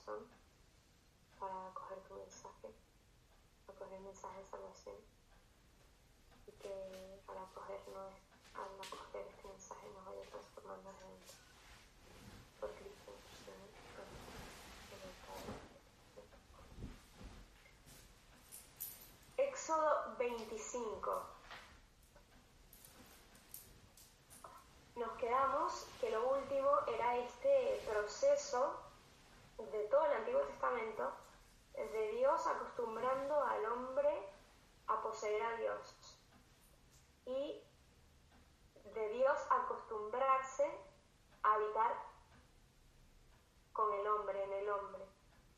corazón para acoger tu mensaje, acoger el mensaje de salvación, y que al acoger este mensaje nos vaya transformando por Cristo. Éxodo 25. Nos quedamos que lo último era este proceso de todo el Antiguo Testamento de Dios acostumbrando al hombre a poseer a Dios y de Dios acostumbrarse a habitar con el hombre, en el hombre,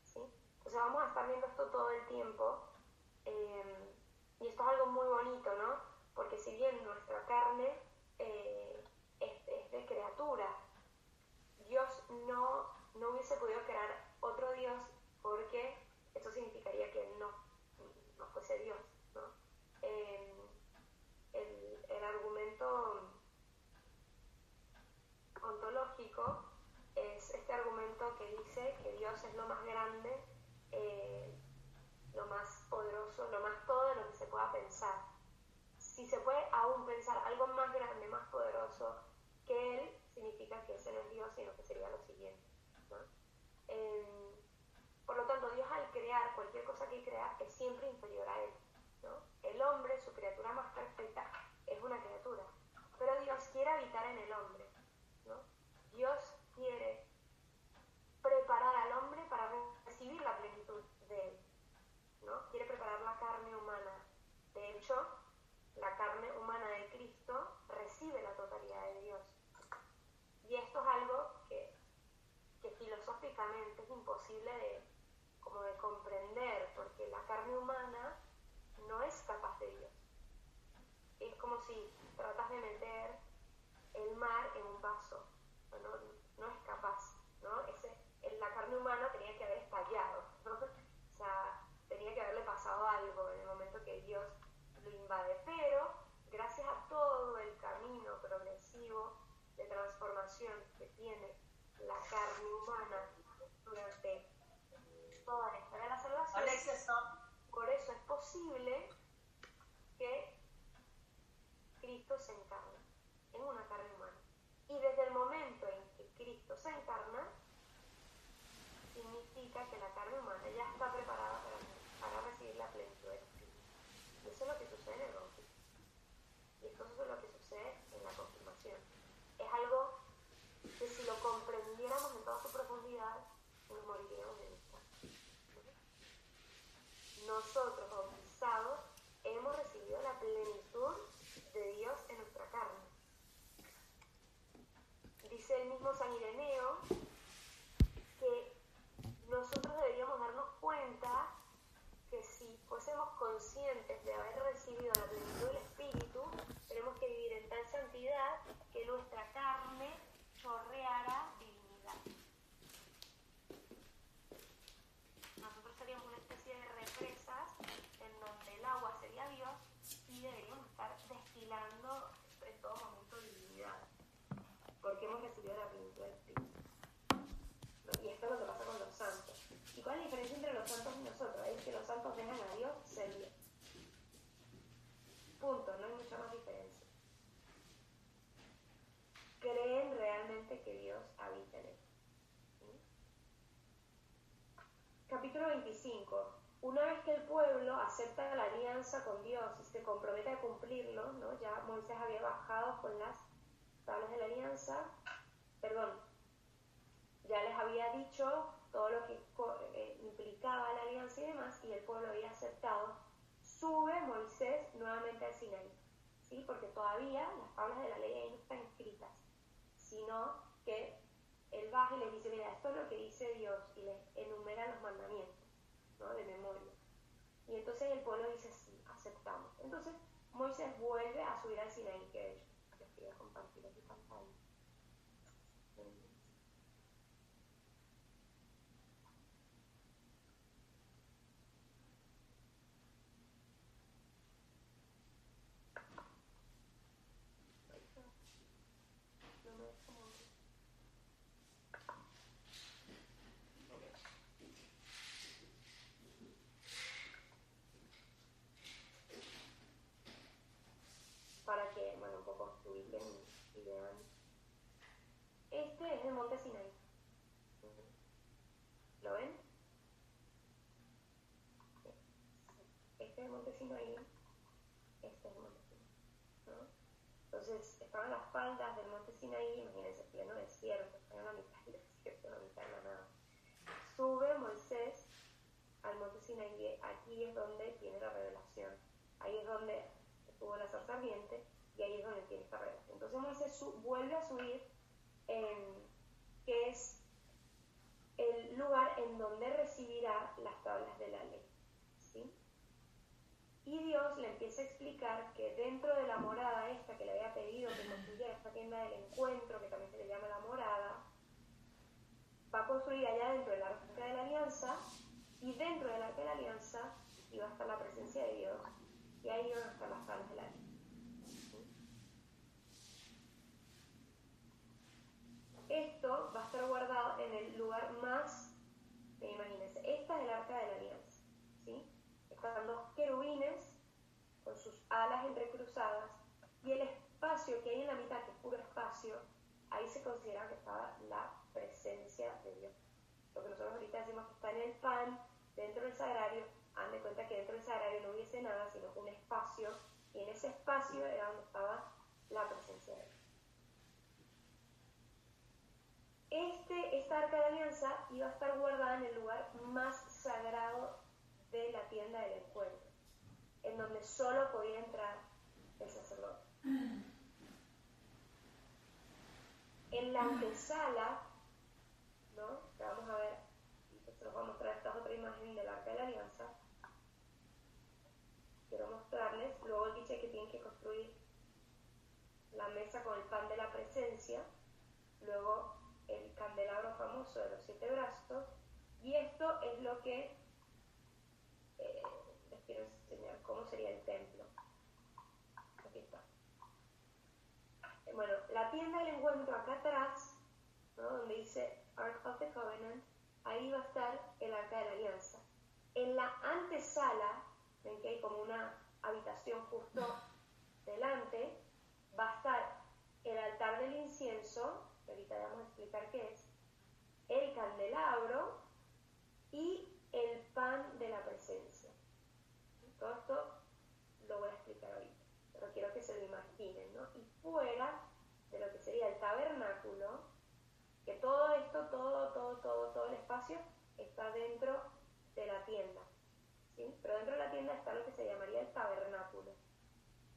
¿sí? Entonces vamos a estar viendo esto todo el tiempo, y esto es algo muy bonito, ¿no? Porque si bien nuestra carne es de criatura, Dios no hubiese podido crear otro Dios, porque eso significaría que Él no fuese Dios, ¿no? El argumento ontológico es este argumento que dice que Dios es lo más grande, lo más poderoso, lo más todo de lo que se pueda pensar. Si se puede aún pensar algo más grande, más poderoso que Él, significa que ese no es Dios, sino que sería lo siguiente, ¿no? Por lo tanto, Dios al crear cualquier cosa que crea es siempre inferior a Él, ¿no? El hombre, su criatura más perfecta, es una criatura, pero Dios quiere habitar en el hombre, ¿no? Dios quiere preparar al hombre para recibir la plenitud de Él, ¿no? Quiere preparar la carne humana. De hecho, la carne humana de Cristo recibe la totalidad de Dios. Y esto es algo que filosóficamente es imposible de comprender, porque la carne humana no es capaz de Dios. Es como si tratas de meter el mar en un vaso, no es capaz, ¿no? La carne humana tenía que haber estallado, ¿no? O sea, tenía que haberle pasado algo en el momento que Dios lo invade, pero gracias a todo el camino progresivo de transformación que tiene la carne humana durante toda la historia de la salvación, por eso es posible que Cristo se encarne en una carne humana. Y desde el momento en que Cristo se encarna, significa que la carne humana ya está preparada para recibir la plenitud del Espíritu. Y eso es lo que sucede en el bautismo. Y eso es lo que sucede en la confirmación. Es algo que si lo comprendiéramos en toda su profundidad, nos moriríamos de vista. Nosotros, bautizados, hemos recibido la plenitud de Dios en nuestra carne. Dice el mismo San Ireneo que nosotros deberíamos darnos cuenta que si fuésemos conscientes de haber recibido la plenitud del Espíritu, tenemos que vivir en tal santidad que nuestra carne chorreara divinidad. Nosotros seríamos una especie de represas en donde el agua sería Dios y deberíamos estar destilando en todo momento divinidad, porque hemos recibido la plenitud del Espíritu. Y esto es lo que pasa con los santos. ¿Y cuál es la diferencia entre los santos y nosotros? Es que los santos dejan a Dios ser Dios. Punto, no hay mucha más diferencia. Creen realmente que Dios habita en él. Capítulo 25. Una vez que el pueblo acepta la alianza con Dios y se compromete a cumplirlo, ¿no? Ya Moisés había bajado con las tablas de la alianza, ya les había dicho todo lo que implicaba la alianza y demás, y el pueblo había aceptado. Sube Moisés nuevamente al Sinaí, ¿sí? Porque todavía las tablas de la ley ahí no están escritas, sino que él baja y les dice, mira, esto es lo que dice Dios, y les enumera los mandamientos, ¿no? De memoria. Y entonces el pueblo dice, sí, aceptamos. Entonces Moisés vuelve a subir al Sinaí, que de hecho les quería compartir aquí pantalla. Sinaí, este es el monte Sinaí, ¿no? Entonces, estaban las faldas del monte Sinaí, imagínense, pleno desierto, están en la mitad del desierto, en la mitad de la nada. Sube Moisés al monte Sinaí, aquí es donde tiene la revelación, ahí es donde tuvo la zarza ardiente, y ahí es donde tiene esta revelación. Entonces Moisés vuelve a subir, que es el lugar en donde recibirá las tablas de la ley, ¿sí? Y Dios le empieza a explicar que dentro de la morada esta que le había pedido que construyera esta tienda del encuentro, que también se le llama la morada, va a construir allá dentro del arca de la alianza, y dentro del arca de la alianza iba a estar la presencia de Dios, y ahí iban a estar las tablas de la ley. Esto va a estar guardado en el lugar más, imagínense, esta es el arca de la alianza, ¿sí? Están dos querubines con sus alas entrecruzadas, y el espacio que hay en la mitad, que es puro espacio, ahí se considera que estaba la presencia de Dios. Lo que nosotros ahorita decimos que está en el pan, dentro del sagrario, hagan de cuenta que dentro del sagrario no hubiese nada, sino un espacio, y en ese espacio era donde estaba la presencia de Dios. Esta arca de alianza iba a estar guardada en el lugar más sagrado de la tienda del encuentro, en donde solo podía entrar el sacerdote. En la antesala, ¿no? Que vamos a ver, se los voy a mostrar esta otra imagen del arca de la alianza. Quiero mostrarles, luego dice que tienen que construir la mesa con el pan de la presencia, luego el candelabro famoso de los 7 brazos, y esto es lo que les quiero enseñar, cómo sería el templo. Aquí está. Bueno, la tienda del encuentro acá atrás, ¿no? Donde dice Ark of the Covenant, ahí va a estar el arca de la alianza. En la antesala, ven que hay como una habitación justo delante, va a estar el altar del incienso, que ahorita vamos a explicar qué es, el candelabro y el pan de la presencia. Todo esto lo voy a explicar ahorita, pero quiero que se lo imaginen, ¿no? Y fuera de lo que sería el tabernáculo, que todo esto, todo el espacio está dentro de la tienda, ¿sí? Pero dentro de la tienda está lo que se llamaría el tabernáculo.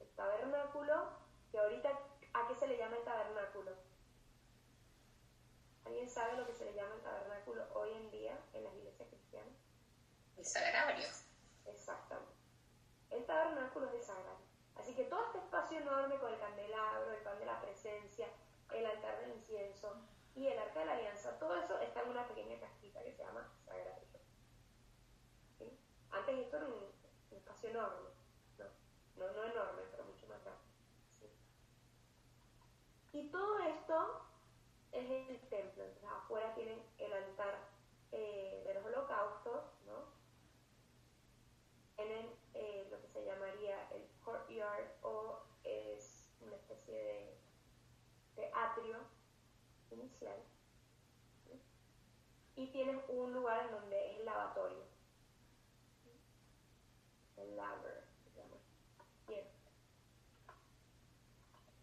El tabernáculo, que ahorita, ¿a qué se le llama el tabernáculo? ¿Alguien sabe lo que se le llama el tabernáculo hoy en día en las iglesias cristianas? El sagrario. Exactamente. El tabernáculo es el sagrario. Así que todo este espacio enorme con el candelabro, el pan de la presencia, el altar del incienso y el arca de la alianza, todo eso está en una pequeña cajita que se llama sagrario. ¿Sí? Antes esto era un espacio enorme, no enorme, pero mucho más grande. ¿Sí? Y todo esto es el templo. Entonces afuera tienen el altar de los holocaustos, ¿no? Tienen lo que se llamaría el courtyard, o es una especie de atrio inicial, ¿sí? Y tienes un lugar en donde es el lavatorio, el laver se llama. Bien.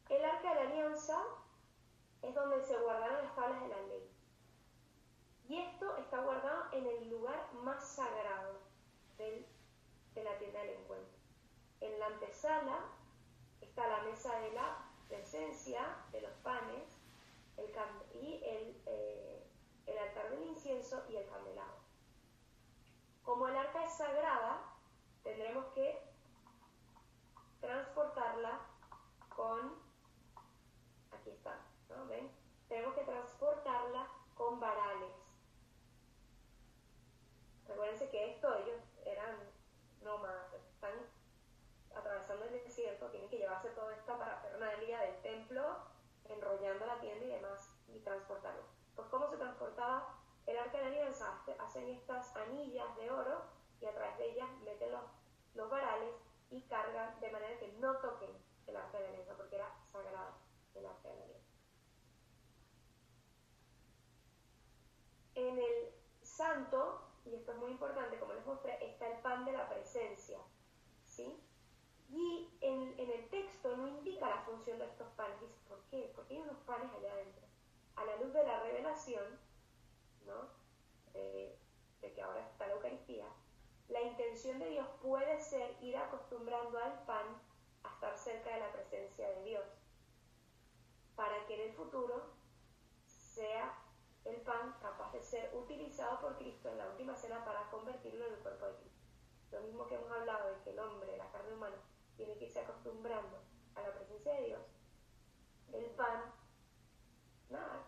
El arca de la alianza es donde se guardaron las tablas de la ley, y esto está guardado en el lugar más sagrado de la tienda del encuentro. En la antesala está la mesa de la presencia de los panes, y el altar del incienso y el candelabro. Como el arca es sagrada, tendremos que transportarla con, aquí está, ¿no? ¿Ven? Tenemos que transportarla con varales. Recuérdense que ellos eran nómadas, están atravesando el desierto, tienen que llevarse toda esta parafernalia del templo, enrollando la tienda y demás, y transportarlo. Pues ¿cómo se transportaba el arca de la alianza? Hacen estas anillas de oro y a través de ellas meten los varales y cargan de manera que no toquen el arca de la alianza, porque era sagrado el arca de la alianza. En el santo, y esto es muy importante, como les mostré, está el pan de la presencia, ¿sí? ¿sí? Y en el texto no indica la función de estos panes. Dice, ¿por qué? Porque hay unos panes allá adentro. A la luz de la revelación, ¿no? De que ahora está la Eucaristía, la intención de Dios puede ser ir acostumbrando al pan a estar cerca de la presencia de Dios, para que en el futuro sea el pan capaz de ser utilizado por Cristo en la última cena para convertirlo en el cuerpo de Cristo. Lo mismo que hemos hablado de que el hombre, la carne humana, tiene que irse acostumbrando a la presencia de Dios, el pan, nada,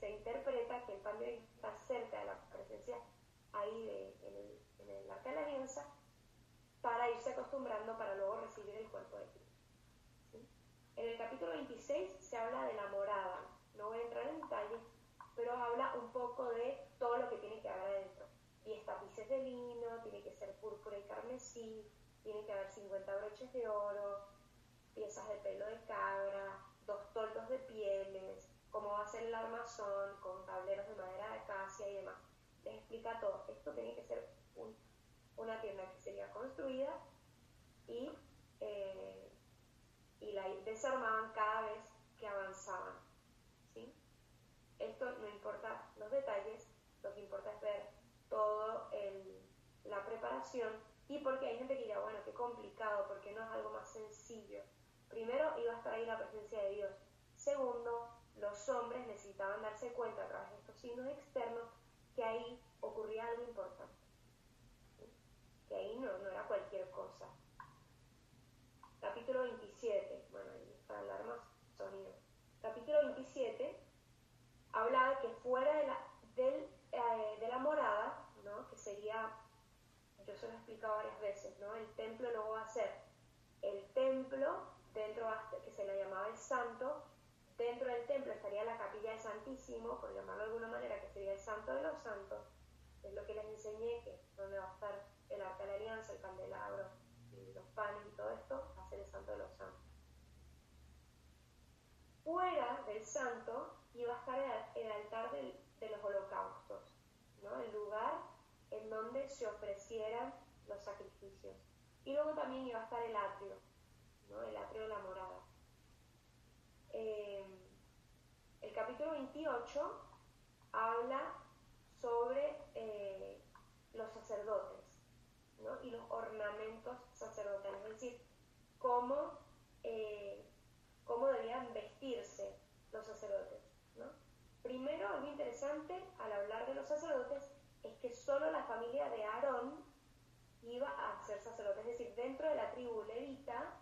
se interpreta que el pan debe estar cerca de la presencia ahí en el arca de la alianza para irse acostumbrando para luego recibir el cuerpo de Cristo. ¿Sí? En el capítulo 26 se habla de la morada. No voy a entrar en detalles, pero habla un poco de todo lo que tiene que haber adentro. 10 tapices de lino, tiene que ser púrpura y carmesí, tiene que haber 50 broches de oro, piezas de pelo de cabra, 2 toldos de pieles, cómo va a ser el armazón, con tableros de madera de acacia y demás. Les explica todo. Esto tiene que ser una tienda que sería construida y la desarmaban cada vez que avanzaban. ¿Sí? Esto no importa los detalles, lo que importa es ver todo la preparación, y porque hay gente que dirá, bueno, qué complicado, porque no es algo más sencillo. Primero, iba a estar ahí la presencia de Dios. Segundo, los hombres necesitaban darse cuenta a través de estos signos externos que ahí ocurría algo importante, ¿sí? Que ahí no era cualquier cosa. Capítulo 27, bueno, ahí para hablar más sonido. Capítulo 27 habla de que fuera de la morada, ¿no? Que sería, yo se lo he explicado varias veces, ¿no? El templo luego va a ser el templo, dentro que se le llamaba el santo. Dentro del templo estaría la capilla del Santísimo, por llamarlo de alguna manera, que sería el santo de los santos. Es lo que les enseñé, que donde va a estar el arca de la alianza, el candelabro, y los panes y todo esto, va a ser el santo de los santos. Fuera del santo iba a estar el altar de los holocaustos, ¿no? El lugar en donde se ofrecieran los sacrificios. Y luego también iba a estar el atrio, ¿no? El atrio de la morada. El capítulo 28 habla sobre los sacerdotes, ¿no? Y los ornamentos sacerdotales, es decir, cómo debían vestirse los sacerdotes, ¿no? Primero, algo interesante al hablar de los sacerdotes es que solo la familia de Aarón iba a ser sacerdote, es decir, dentro de la tribu levita,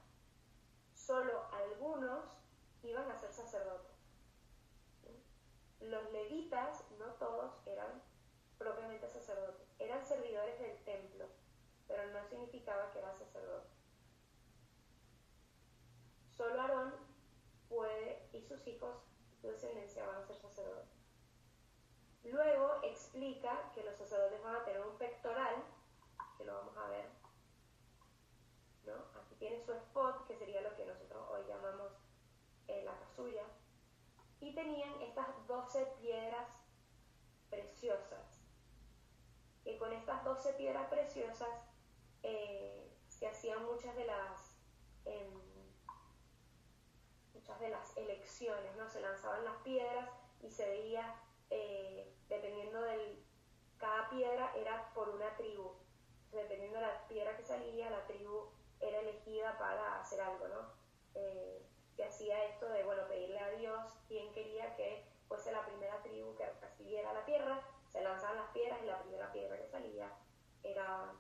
solo algunos iban a ser sacerdotes. Los levitas, no todos, eran propiamente sacerdotes, eran servidores del templo, pero no significaba que eran sacerdotes. Solo Aarón y sus hijos, su descendencia, van a ser sacerdotes. Luego explica que los sacerdotes van a tener un pectoral, que lo vamos a ver, ¿no? Aquí tiene su ephod, que sería lo que nosotros hoy llamamos la casulla, y tenían estas 12 piedras preciosas, que con estas 12 piedras preciosas se hacían muchas de las elecciones, ¿no? Se lanzaban las piedras y se veía, dependiendo cada piedra era por una tribu. Entonces, dependiendo de la piedra que salía, la tribu era elegida para hacer algo, ¿no? Se hacía esto de, bueno, pedirle a Dios quién quería que fuese la primera tribu que recibiera la tierra. Se lanzaban las piedras y la primera piedra que salía era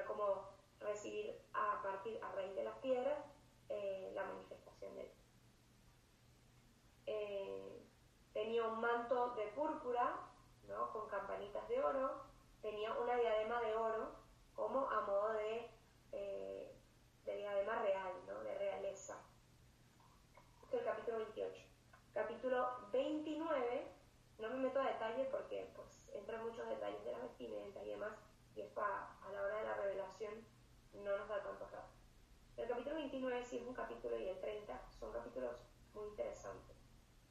como recibir a raíz de las piedras la manifestación de Dios. Tenía un manto de púrpura, ¿no? Con campanitas de oro, tenía una diadema de oro como a modo de diadema real, ¿no? De realeza. Esto es el capítulo 28. Capítulo 29, no me meto a detalle porque pues entran muchos detalles de las vestimentas y demás, y esto a la hora de la revelación no nos da tanto rato. El capítulo 29 sí es un capítulo, y el 30 son capítulos muy interesantes.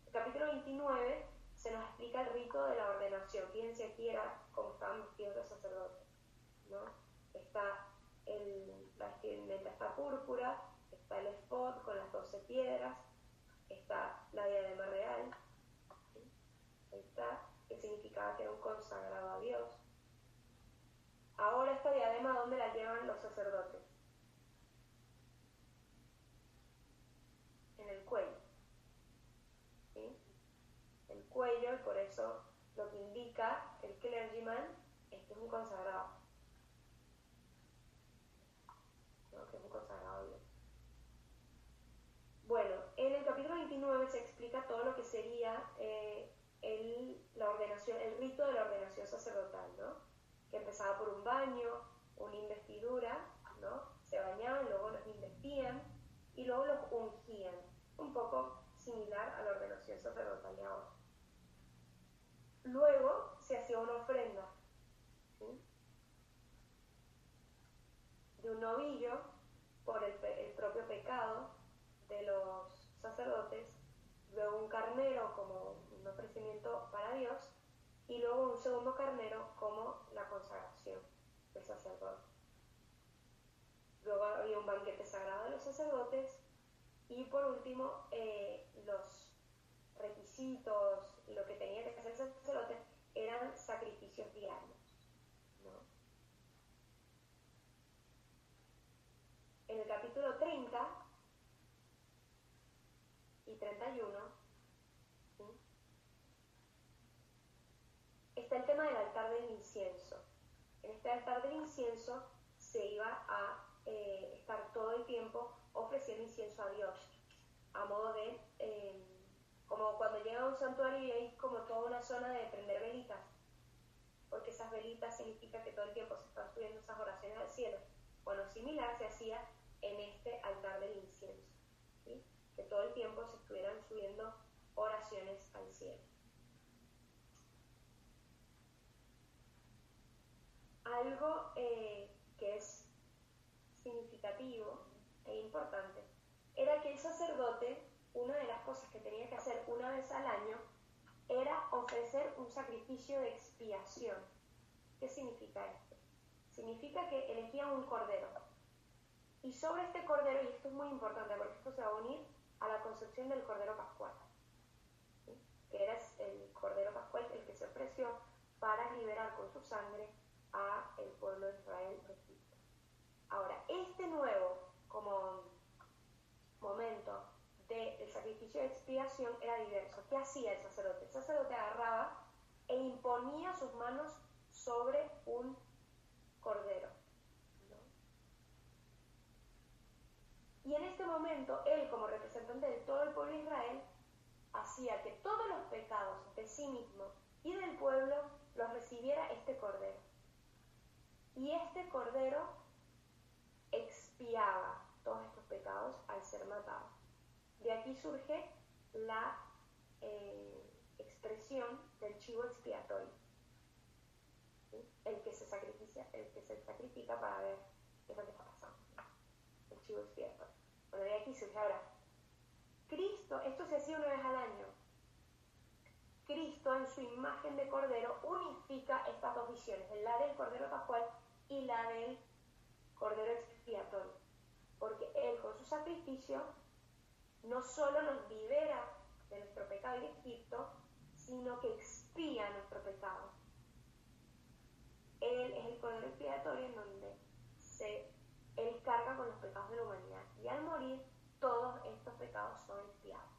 El capítulo 29 se nos explica el rito de la ordenación. Fíjense, aquí era como estaban vestidos los sacerdotes, ¿no? está la vestimenta está púrpura, está el efod con las 12 piedras, está la diadema real, ¿sí? Ahí está, que significaba que era un consagrado a Dios. Ahora esta diadema, ¿dónde la llevan los sacerdotes? En el cuello, ¿sí? El cuello, y por eso lo que indica el clergyman es que es un consagrado, ¿no? Que es un consagrado a Dios. Bueno, en el capítulo 29 se explica todo lo que sería la ordenación, el rito de la ordenación sacerdotal, ¿no? Que empezaba por un baño, una investidura, ¿no? Se bañaban, luego los investían y luego los ungían, un poco similar a la ordenación sacerdotal de ahora. Luego se hacía una ofrenda, ¿sí? De un novillo por el propio pecado de los sacerdotes, luego un carnero como un ofrecimiento para Dios y luego un segundo carnero como la consagración del sacerdote. Luego había un banquete sagrado de los sacerdotes y por último los requisitos, lo que tenía que hacer el sacerdote eran sacrificios diarios, ¿no? En el capítulo 30 y 31, ¿sí? Está el tema del altar del incienso. En este altar del incienso se iba a estar todo el tiempo ofreciendo incienso a Dios, a modo de, como cuando llega a un santuario y hay como toda una zona de prender velitas, porque esas velitas significa que todo el tiempo se están subiendo esas oraciones al cielo. Bueno, similar se hacía en este altar del incienso, ¿sí? Que todo el tiempo se estuvieran subiendo oraciones al cielo. Algo que es significativo e importante era que el sacerdote, una de las cosas que tenía que hacer una vez al año era ofrecer un sacrificio de expiación. ¿Qué significa esto? Significa que elegía un cordero y sobre este cordero, y esto es muy importante porque esto se va a unir a la concepción del cordero pascual, ¿sí? Que era el cordero pascual el que se ofreció para liberar con su sangre a el pueblo de Israel de Egipto. Ahora, este nuevo como momento del sacrificio de expiación era diverso. ¿Qué hacía el sacerdote? El sacerdote agarraba e imponía sus manos sobre un cordero, ¿no? Y en este momento, él como representante de todo el pueblo de Israel, hacía que todos los pecados de sí mismo y del pueblo los recibiera este cordero. Y este cordero expiaba todos estos pecados al ser matado. De aquí surge la expresión del chivo expiatorio, ¿sí? El que se sacrifica para ver qué es lo que está pasando, ¿sí? El chivo expiatorio. Bueno, de aquí surge ahora. Cristo, esto se hacía una vez al año. Cristo en su imagen de cordero unifica estas dos visiones, la del cordero pascual y la del cordero expiatorio, porque Él con su sacrificio no solo nos libera de nuestro pecado en Egipto, sino que expía nuestro pecado. Él es el cordero expiatorio en donde Él carga con los pecados de la humanidad y al morir todos estos pecados son expiados.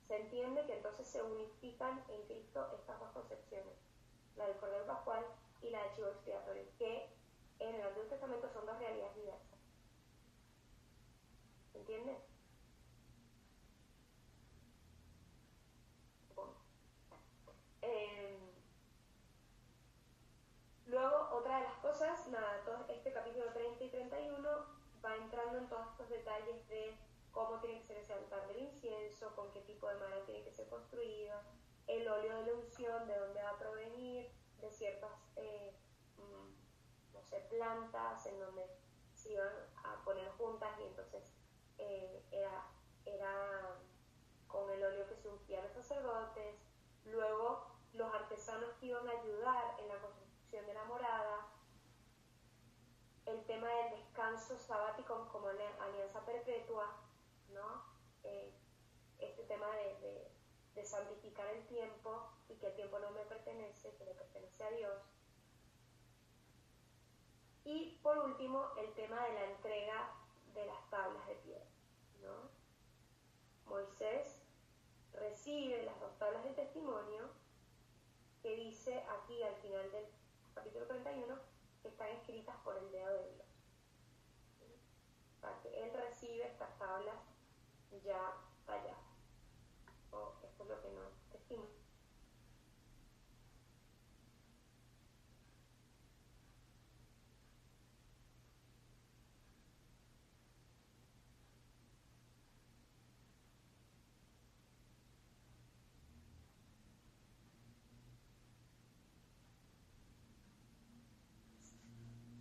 Se entiende que entonces se unifican en Cristo estas dos concepciones, la del cordero pascual y la del chivo expiatorio, que en el Antiguo Testamento son dos realidades diversas. ¿Se entiende? Bueno. Luego, otra de las cosas, nada, todo este capítulo 30 y 31 va entrando en todos estos detalles de cómo tiene que ser ese altar del incienso, con qué tipo de madera tiene que ser construido, el óleo de la unción, de dónde va a provenir, de ciertas no sé, plantas en donde se iban a poner juntas y entonces era con el óleo que se ungían los sacerdotes. Luego los artesanos que iban a ayudar en la construcción de la morada descanso sabático como la alianza perpetua, ¿no? Este tema de santificar el tiempo y que el tiempo no me pertenece, que le pertenece a Dios. Y por último, el tema de la entrega de las tablas de piedra, ¿no? Moisés recibe las 2 tablas del testimonio que dice aquí al final del capítulo 31 que están escritas por el dedo de Dios. O sea, que él recibe estas tablas ya talladas. Esto es lo que nos testimonio.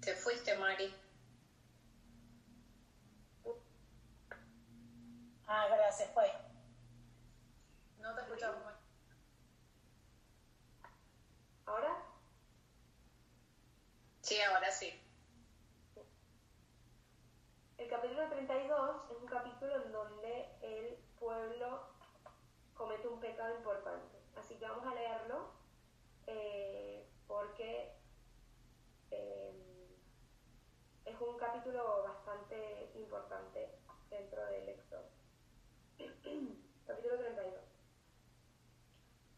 Te fuiste, Mari. Gracias, fue. No te escuchamos. ¿Ahora? Sí, ahora sí. El capítulo 32 es un capítulo en donde el pueblo comete un pecado importante. Así que vamos a leerlo porque es un capítulo bastante importante dentro del Éxodo. Capítulo 32.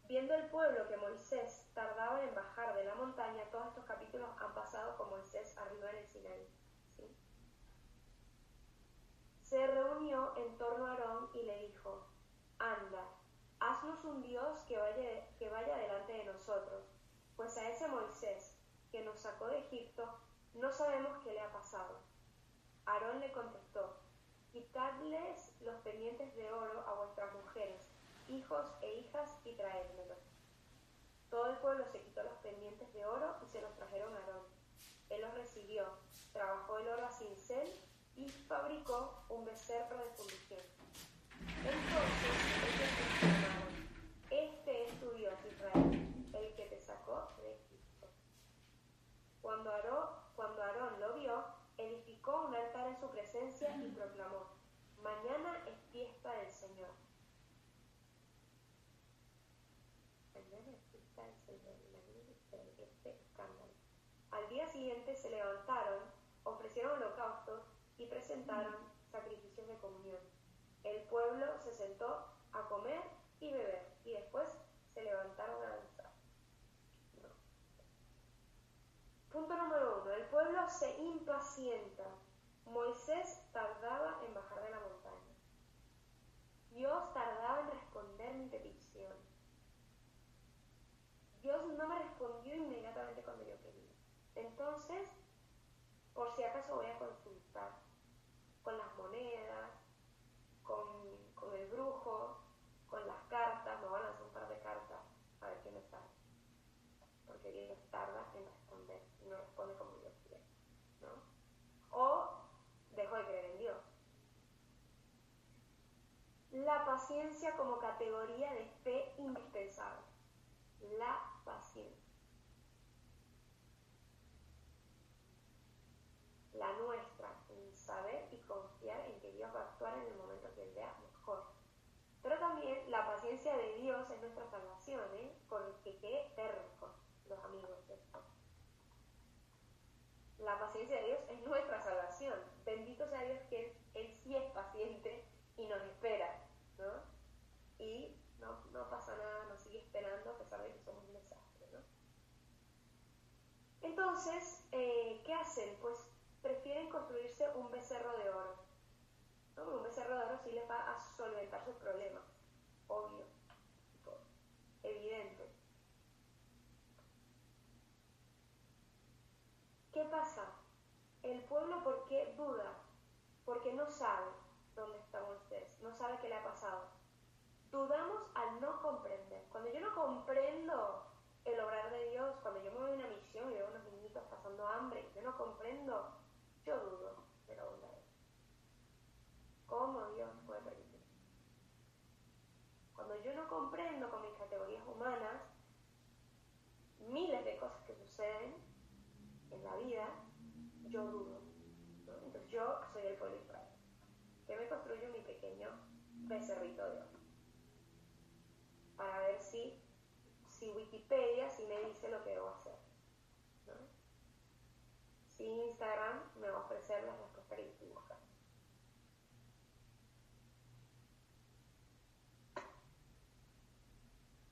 Viendo el pueblo que Moisés tardaba en bajar de la montaña, todos estos capítulos han pasado con Moisés arriba en el Sinaí, ¿sí? Se reunió en torno a Aarón y le dijo: anda, haznos un Dios que vaya delante de nosotros, pues a ese Moisés que nos sacó de Egipto no sabemos qué le ha pasado. Aarón le contestó: quitadles los pendientes de oro a vuestras mujeres, hijos e hijas, y traédmelos. Todo el pueblo se quitó los pendientes de oro y se los trajeron a Aarón. Él los recibió, trabajó el oro a cincel y fabricó un becerro de fundición. Entonces ellos exclamaron: este es tu Dios, Israel, el que te sacó de Egipto. Cuando Aarón lo vio, edificó un altar en su presencia y proclamó: mañana es fiesta del Señor. Mañana es fiesta del Señor. Imagínense este escándalo. Al día siguiente se levantaron, ofrecieron holocaustos y presentaron sacrificios de comunión. El pueblo se sentó a comer y beber, y después se levantaron a danzar. No. Punto número 1. El pueblo se impacienta. Moisés tardaba en bajar de la montaña. Dios tardaba en responder mi petición. Dios no me respondió inmediatamente cuando yo quería. Entonces, por si acaso voy a consultar con las monedas, con el brujo, con las cartas. Me voy a lanzar un par de cartas a ver qué me sale. Porque Dios tarda en responder y no responde como Dios quiere, ¿no? O dejo de creer en Dios. La paciencia como categoría de fe indispensable. La paciencia. La nuestra, en saber y confiar en que Dios va a actuar en el momento que Él vea mejor. Pero también la paciencia de Dios es nuestra salvación, porque qué tercos los amigos de esto. La paciencia de Dios es nuestra salvación. Bendito sea Dios que Él sí es paciente y nos espera, ¿no? Y no pasa nada, nos sigue esperando a pesar de que somos un desastre, ¿no? Entonces, ¿qué hacen? Pues prefieren construirse un becerro de oro, ¿no? Un becerro de oro sí les va a solventar sus problemas, obvio, evidente. ¿Qué pasa? El pueblo, ¿por qué duda? Porque no sabe dónde está Moisés, no sabe qué le ha pasado. Dudamos al no comprender. Cuando yo no comprendo el obrar de Dios, cuando yo me voy a una misión y veo a unos niñitos pasando hambre, yo no comprendo, yo dudo de la bondad de Dios. ¿Cómo Dios puede permitir? Cuando yo no comprendo con mis categorías humanas miles de cosas que suceden en la vida, yo dudo, ¿no? Entonces yo becerrito de oro. Para ver si Wikipedia sí me dice lo que debo hacer, ¿no? Si Instagram me va a ofrecer la respuesta que estoy buscando.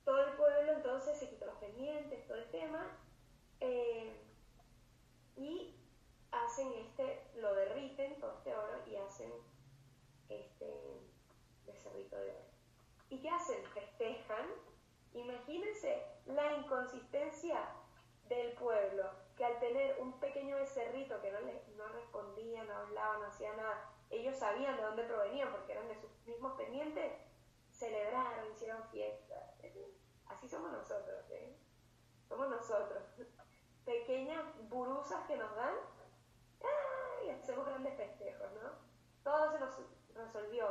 Todo el pueblo entonces se quitó los pendientes, todo el tema, y hacen lo derriten todo este oro y hacen este becerrito de oro. ¿Y qué hacen? Festejan. Imagínense la inconsistencia del pueblo, que al tener un pequeño becerrito que no respondía, no hablaba, no hacía nada, ellos sabían de dónde provenían porque eran de sus mismos pendientes, celebraron, hicieron fiestas. Así somos nosotros, ¿eh? Somos nosotros. Pequeñas burusas que nos dan, y hacemos grandes festejos, ¿no? Todo se nos resolvió.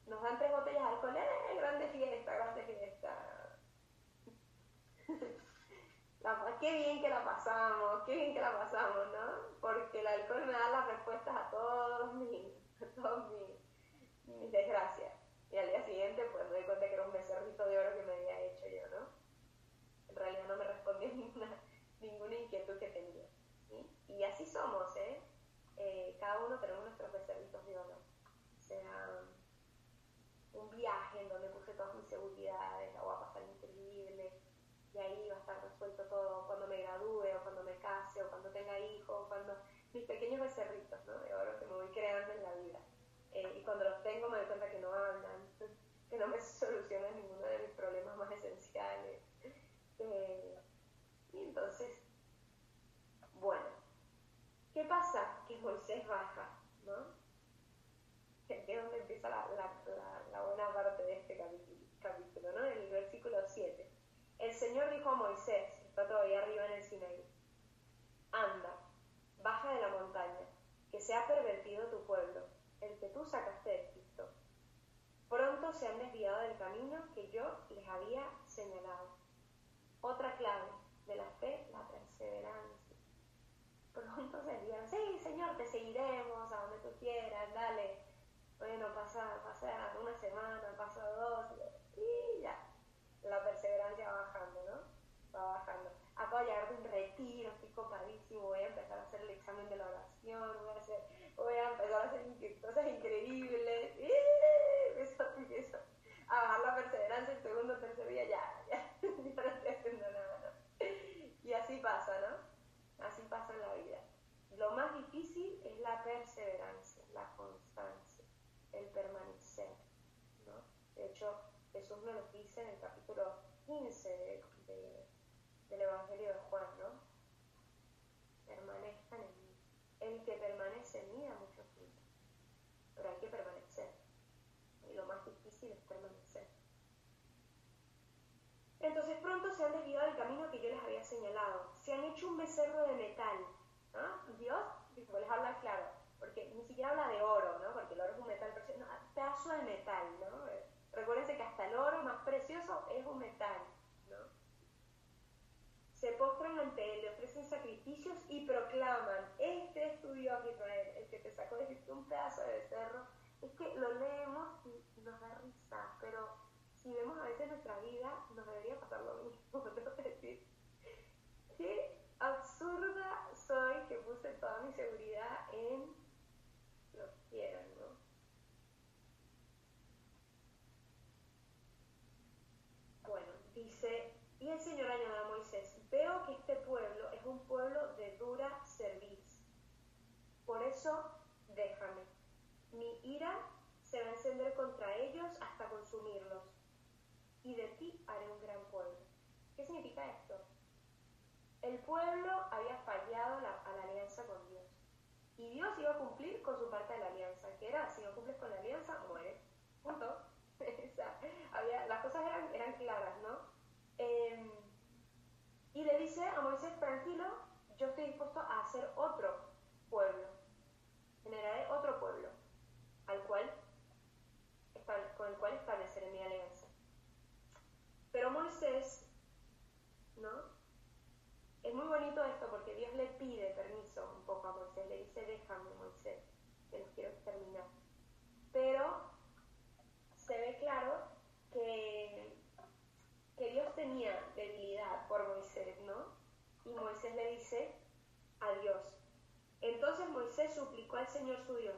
Nos dan 3 botellas de alcohol, grande fiesta, grande fiesta. Qué bien que la pasamos, ¿no? Porque el alcohol me da las respuestas a todos mis desgracias. Y al día siguiente, pues me doy cuenta que era un becerrito de oro que me había hecho yo, ¿no? En realidad no me respondía ninguna inquietud que tenía, ¿sí? Y así somos, ¿eh? Cada uno tenemos nuestros becerritos de oro. O sea, un viaje en donde puse todas mis seguridades, la voy a pasar increíble, y ahí va a estar resuelto todo cuando me gradúe, o cuando me case, o cuando tenga hijos, cuando mis pequeños becerritos, ¿no? De oro que me voy creando en la vida. Y cuando los tengo me doy cuenta que no hablan, que no me solucionan ninguno de mis problemas más esenciales. Y entonces, bueno, ¿qué pasa? Que Moisés baja, ¿no? Que es donde empieza la buena parte de este capítulo, ¿no? En el versículo 7. El Señor dijo a Moisés, está todavía arriba en el Sinaí: anda, baja de la montaña, que se ha pervertido tu pueblo, el que tú sacaste de Egipto. Pronto se han desviado del camino que yo les había señalado. Otra clave de la fe, la perseverancia. Pronto se desviaron. Sí, Señor, te seguiremos a donde tú quieras, dale. Bueno, pasa una semana, pasa 2, y ya. La perseverancia va bajando, ¿no? Va bajando. Acabo de llegar de un retiro, estoy copadísimo, voy a empezar a hacer el examen de la oración, voy a empezar a hacer cosas increíbles. Empiezo a bajar la perseverancia el segundo o tercer día, ya no estoy haciendo nada, ¿no? Y así pasa, ¿no? Así pasa en la vida. Lo más difícil es la perseverancia, la constancia, el permanecer, ¿no? De hecho, Jesús nos lo dice en el capítulo 15 del Evangelio de Juan, ¿no? Permanezcan en mí. El que permanece en mí da mucho fruto. Pero hay que permanecer. Y lo más difícil es permanecer. Entonces pronto se han desviado del camino que yo les había señalado. Se han hecho un becerro de metal, ¿no? Dios les habla claro, porque ni siquiera habla de oro, ¿no? Porque el oro es un metal precioso, no, pedazo de metal, ¿no? Recuérdense que hasta el oro más precioso es un metal, ¿no? Se postran ante él, le ofrecen sacrificios y proclaman: este es tu Dios, Israel, el que te sacó de Egipto, un pedazo de becerro. Es que lo leemos y nos da risa, pero si vemos a veces nuestra vida, nos debería pasar lo mismo, ¿no? Es decir, qué absurda soy que puse toda mi seguridad en lo que quieran, ¿no? Bueno, dice: y el Señor añadió a Moisés: veo que este pueblo es un pueblo de dura cerviz. Por eso, déjame. Mi ira se va a encender contra ellos hasta consumirlos. Y de ti haré un gran pueblo. ¿Qué significa esto? El pueblo había fallado a la alianza con Dios. Y Dios iba a cumplir con su parte de la alianza, que era: si no cumples con la alianza, mueres. Punto. O sea, las cosas eran claras, ¿no? Y le dice a Moisés: tranquilo, yo estoy dispuesto a hacer otro pueblo. Generaré otro pueblo con el cual estableceré mi alianza. Pero Moisés, ¿no? Es muy bonito esto porque Dios le pide permiso un poco a Moisés, le dice: déjame, Moisés, que los quiero exterminar. Pero se ve al Señor su Dios: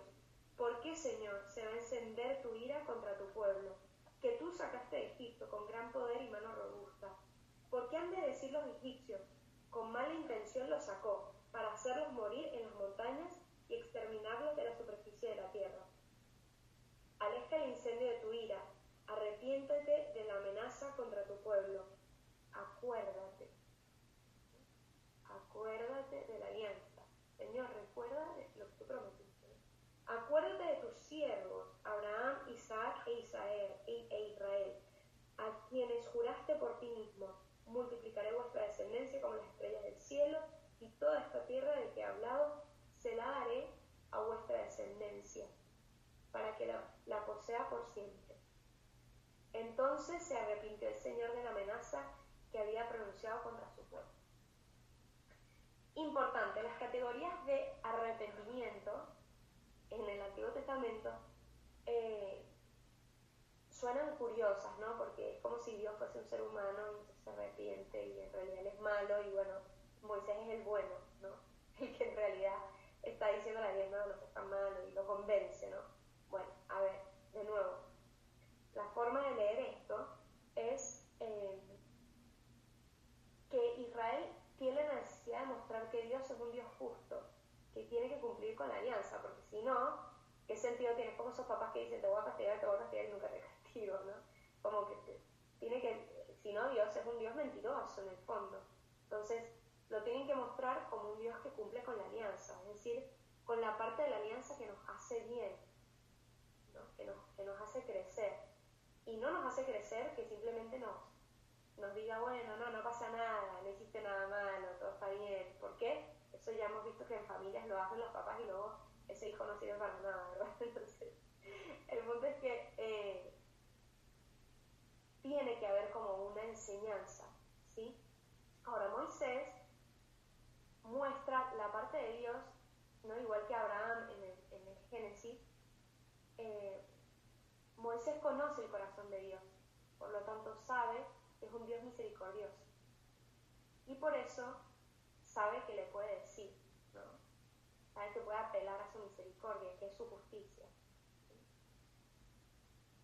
¿por qué, Señor, se va a encender tu ira contra tu pueblo, que tú sacaste de Egipto con gran poder y mano robusta? ¿Por qué han de decir los egipcios: con mala intención los sacó, para hacerlos morir en las montañas y exterminarlos de la superficie de la tierra? Aleja el incendio de tu ira, arrepiéntete de la amenaza contra tu pueblo. Acuérdate de la alianza. Señor, recuerda lo que tú prometiste. Acuérdate de tus siervos, Abraham, Isaac e Israel, a quienes juraste por ti mismo: multiplicaré vuestra descendencia como las estrellas del cielo, y toda esta tierra de que he hablado se la daré a vuestra descendencia, para que la posea por siempre. Entonces se arrepintió el Señor de la amenaza que había pronunciado contra su pueblo. Importante, las categorías de arrepentimiento en el Antiguo Testamento suenan curiosas, ¿no? Porque es como si Dios fuese un ser humano y se arrepiente y en realidad él es malo, y bueno, Moisés es el bueno, ¿no? El que en realidad está diciendo a la gente: no, no seas tan malo, y lo convence, ¿no? Bueno, a ver, de nuevo, la forma de leer esto es que Israel tiene la necesidad de mostrar que Dios es un Dios justo, que tiene que cumplir con la alianza, porque si no, ¿qué sentido tiene? Como esos papás que dicen: te voy a castigar y nunca te castigo, ¿no? Como que tiene que, si no, Dios es un Dios mentiroso en el fondo. Entonces, lo tienen que mostrar como un Dios que cumple con la alianza, es decir, con la parte de la alianza que nos hace bien, ¿no? Que nos hace crecer. Y no nos hace crecer que simplemente nos diga: bueno, no pasa nada, no hiciste nada malo, todo está bien. ¿Por qué? Eso ya hemos visto que en familias lo hacen los papás y luego ese hijo no sirve para nada, ¿verdad? Entonces, el punto es que tiene que haber como una enseñanza, ¿sí? Ahora, Moisés muestra la parte de Dios, ¿no? Igual que Abraham en el Génesis. Moisés conoce el corazón de Dios, por lo tanto sabe que es un Dios misericordioso, y por eso sabe que le puede decir, ¿no? Sabe que puede apelar a su misericordia, que es su justicia.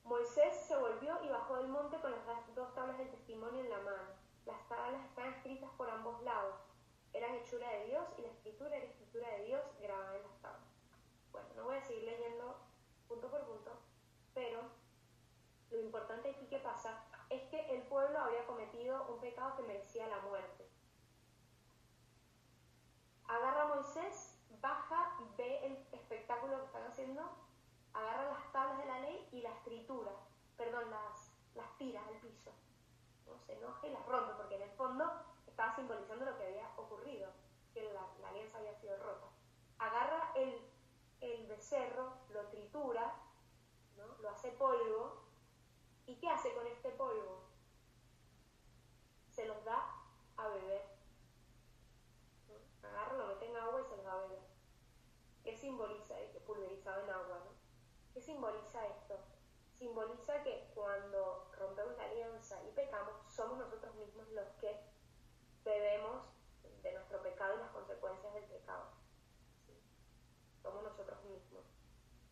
Moisés se volvió y bajó del monte con las dos tablas del testimonio en la mano. Las tablas están escritas por ambos lados, eran hechura de Dios, y la escritura era escritura de Dios grabada en las tablas. Bueno, no voy a seguir leyendo punto por punto, pero lo importante aquí que pasa es que el pueblo había cometido un pecado que merecía la muerte. Agarra a Moisés, baja, ve el espectáculo que están haciendo, agarra las tablas de la ley y las tritura, las tira al piso, ¿no? Se enoja y las rompe, porque en el fondo estaba simbolizando lo que había ocurrido, que la alianza había sido rota. Agarra el becerro, lo tritura, ¿no? Lo hace polvo. ¿Y qué hace con este polvo? Se los da a beber, ¿no? Agarra, lo mete en agua y se los da a beber. ¿Qué simboliza esto? Pulverizado en agua, ¿no? ¿Qué simboliza esto? Simboliza que cuando rompemos la alianza y pecamos, somos nosotros mismos los que bebemos de nuestro pecado y las consecuencias del pecado, ¿sí? Somos nosotros mismos.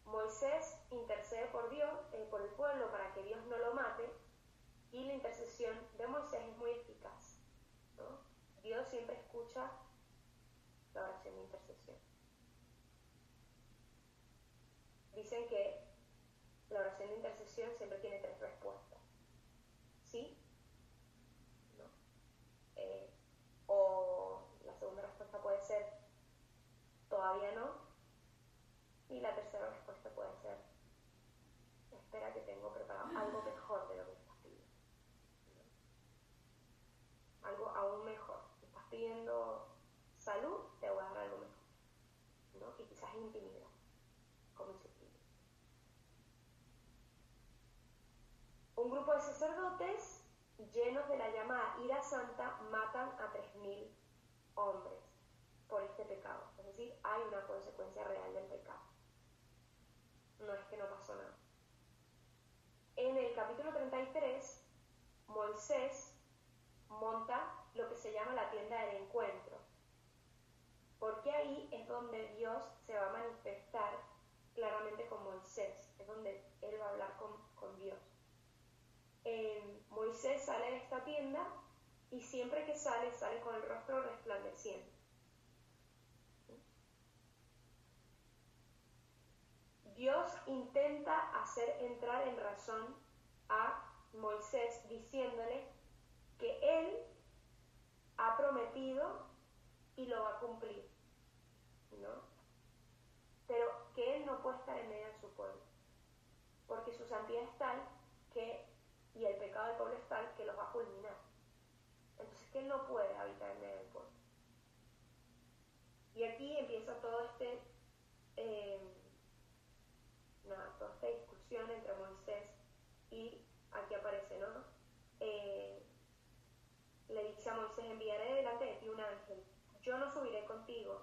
Moisés intercede por Dios, por el pueblo, para que Dios no lo mate, y la intercesión de Moisés es muy eficaz, ¿no? Dios siempre escucha la oración de intercesión. Dicen que la oración de intercesión siempre tiene 3 respuestas: sí, ¿no? O la segunda respuesta puede ser todavía no, y la tercera respuesta puede ser: espera, que tengo preparado algo mejor de lo que me estás pidiendo, ¿no? Algo aún mejor. Me estás pidiendo salud, te voy a dar algo mejor, ¿no? Y quizás intimidad, como insistir. Un grupo de sacerdotes, llenos de la llamada ira santa, matan a 3.000 hombres por este pecado. Es decir, hay una consecuencia real del pecado. No es que no pasó nada. En el capítulo 33, Moisés monta lo que se llama la tienda del encuentro. ¿Por qué ahí ahí es donde Dios se va a manifestar claramente con Moisés, es donde él va a hablar con Dios. Moisés sale de esta tienda y siempre que sale con el rostro resplandeciente. Dios intenta hacer entrar en razón a Moisés diciéndole que él ha prometido y lo va a cumplir, ¿no? Pero que él no puede estar en medio de su pueblo, porque su santidad es tal y el pecado del pueblo es tal que los va a fulminar. Entonces que él no puede habitar en medio del pueblo. Y aquí empieza todo toda esta discusión entre Moisés y aquí aparece, ¿no? Le dice a Moisés: enviaré delante de ti un ángel, yo no subiré contigo,